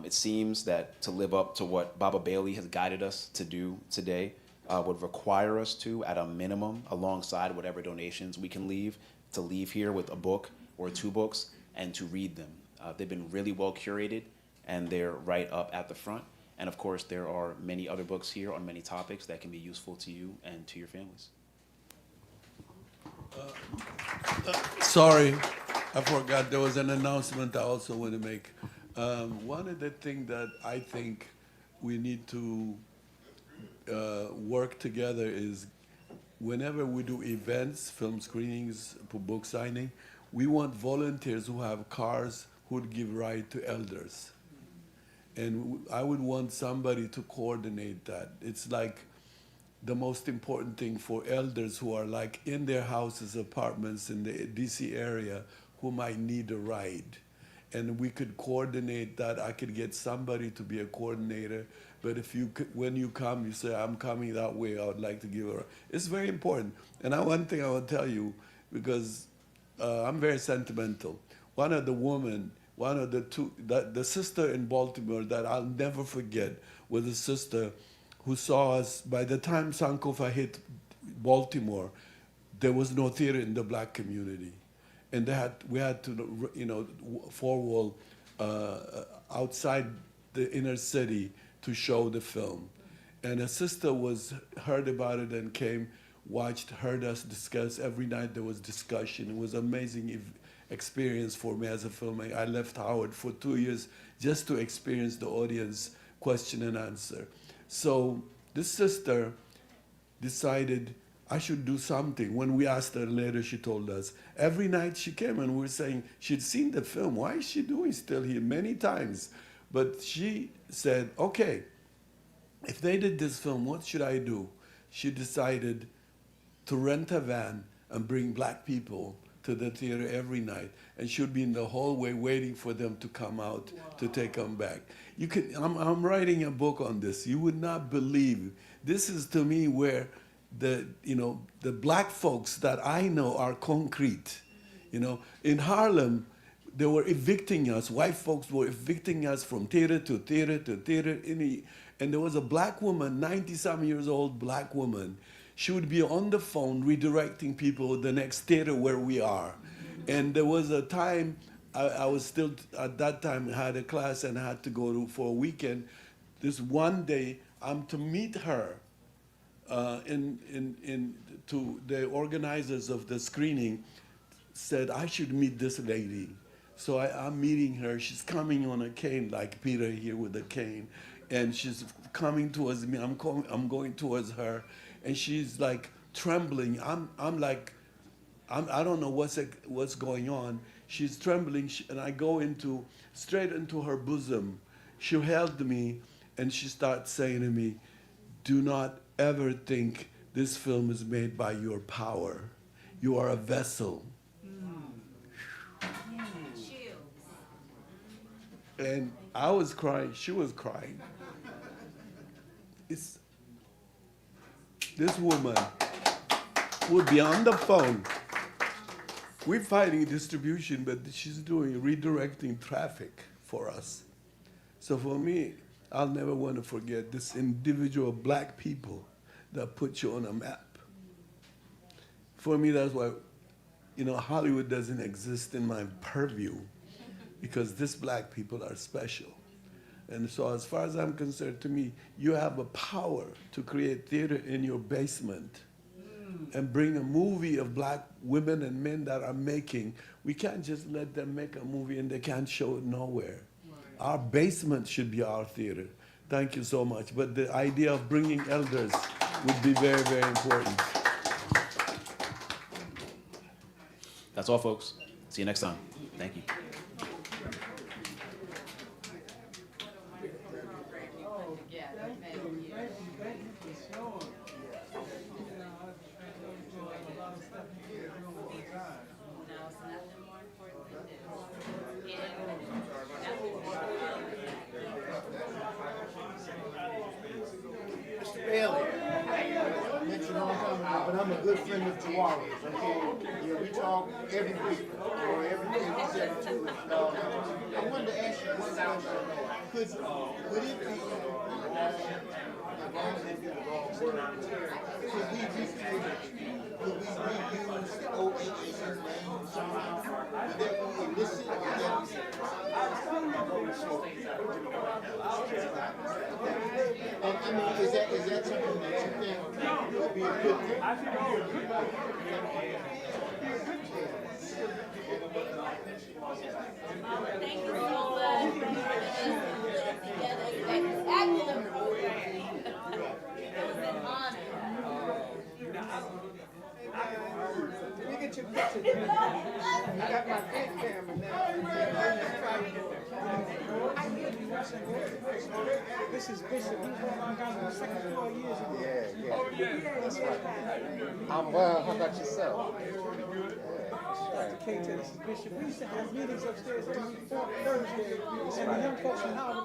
It seems that to live up to what Baba Bailey has guided us to do today would require us to, at a minimum, alongside whatever donations we can leave, to leave here with a book or two books and to read them. They've been really well curated, and they're right up at the front. And of course, there are many other books here on many topics that can be useful to you and to your families. Sorry, I forgot there was an announcement I also want to make. One of the things that I think we need to work together is whenever we do events, film screenings, book signing, we want volunteers who have cars who would give ride to elders. And I would want somebody to coordinate that. It's like the most important thing for elders who are like in their houses, apartments in the DC area who might need a ride. And we could coordinate that. I could get somebody to be a coordinator. But if you could, when you come, you say, I'm coming that way, I would like to give a ride. It's very important. And one thing I will tell you, because I'm very sentimental. One of the sister in Baltimore that I'll never forget was a sister who saw us. By the time Sankofa hit Baltimore, there was no theater in the black community. And we had to, four-wall outside the inner city to show the film. And a sister heard about it and came, heard us discuss. Every night there was discussion. It was amazing experience for me as a filmmaker. I left Howard for 2 years just to experience the audience question and answer. So this sister decided I should do something. When we asked her later, she told us. Every night she came and we were saying, she'd seen the film. Why is she doing still here? Many times. But she said, okay, if they did this film, what should I do? She decided to rent a van and bring black people to the theater every night, and she would be in the hallway waiting for them to come out to take them back. I'm writing a book on this. You would not believe. This is to me where the black folks that I know are concrete. In Harlem, they were evicting us. White folks were evicting us from theater to theater to theater. And there was a black woman, 90-some years old black woman. She would be on the phone redirecting people to the next theater where we are. And there was a time, I was still, at that time, had a class and I had to go for a weekend. This one day, I'm to meet her to the organizers of the screening said, I should meet this lady. So I'm meeting her. She's coming on a cane, like Peter here with a cane. And she's coming towards me. I'm going towards her. And she's like trembling. I'm like, I don't know what's going on. She's trembling, and I go straight into her bosom. She held me, and she starts saying to me, do not ever think this film is made by your power. You are a vessel. And I was crying, she was crying. This woman would be on the phone. We're fighting distribution, but she's doing redirecting traffic for us. So for me, I'll never want to forget this individual black people that put you on a map. For me, that's why, Hollywood doesn't exist in my purview, because these black people are special. And so as far as I'm concerned, to me, you have a power to create theater in your basement and bring a movie of black women and men that are making. We can't just let them make a movie and they can't show it nowhere. Our basement should be our theater. Thank you so much. But the idea of bringing elders would be very, very important. That's all, folks. See you next time. Thank you. Mr. Bailey, I met you a long time ago, but I'm a good friend of Chihuahuas, okay? Yeah, we talk every week, or every week, every 2 weeks. I wanted to ask you one question. Could it be, could we reuse the OAA's name somehow? Would that be illicit, or would that be? And I mean, is that something that you think would be a good thing? I think it would be a good thing. Thank you so much for putting together a spectacular program. It was an honor. Let me get your picture. I got my big camera now. This is Bishop. He's one of our guys on the second floor years ago. Yeah. Oh, yeah. That's right. I'm well. How about yourself? Dr. K. This is Bishop. We used to have meetings upstairs every Thursday, and the young folks from Howard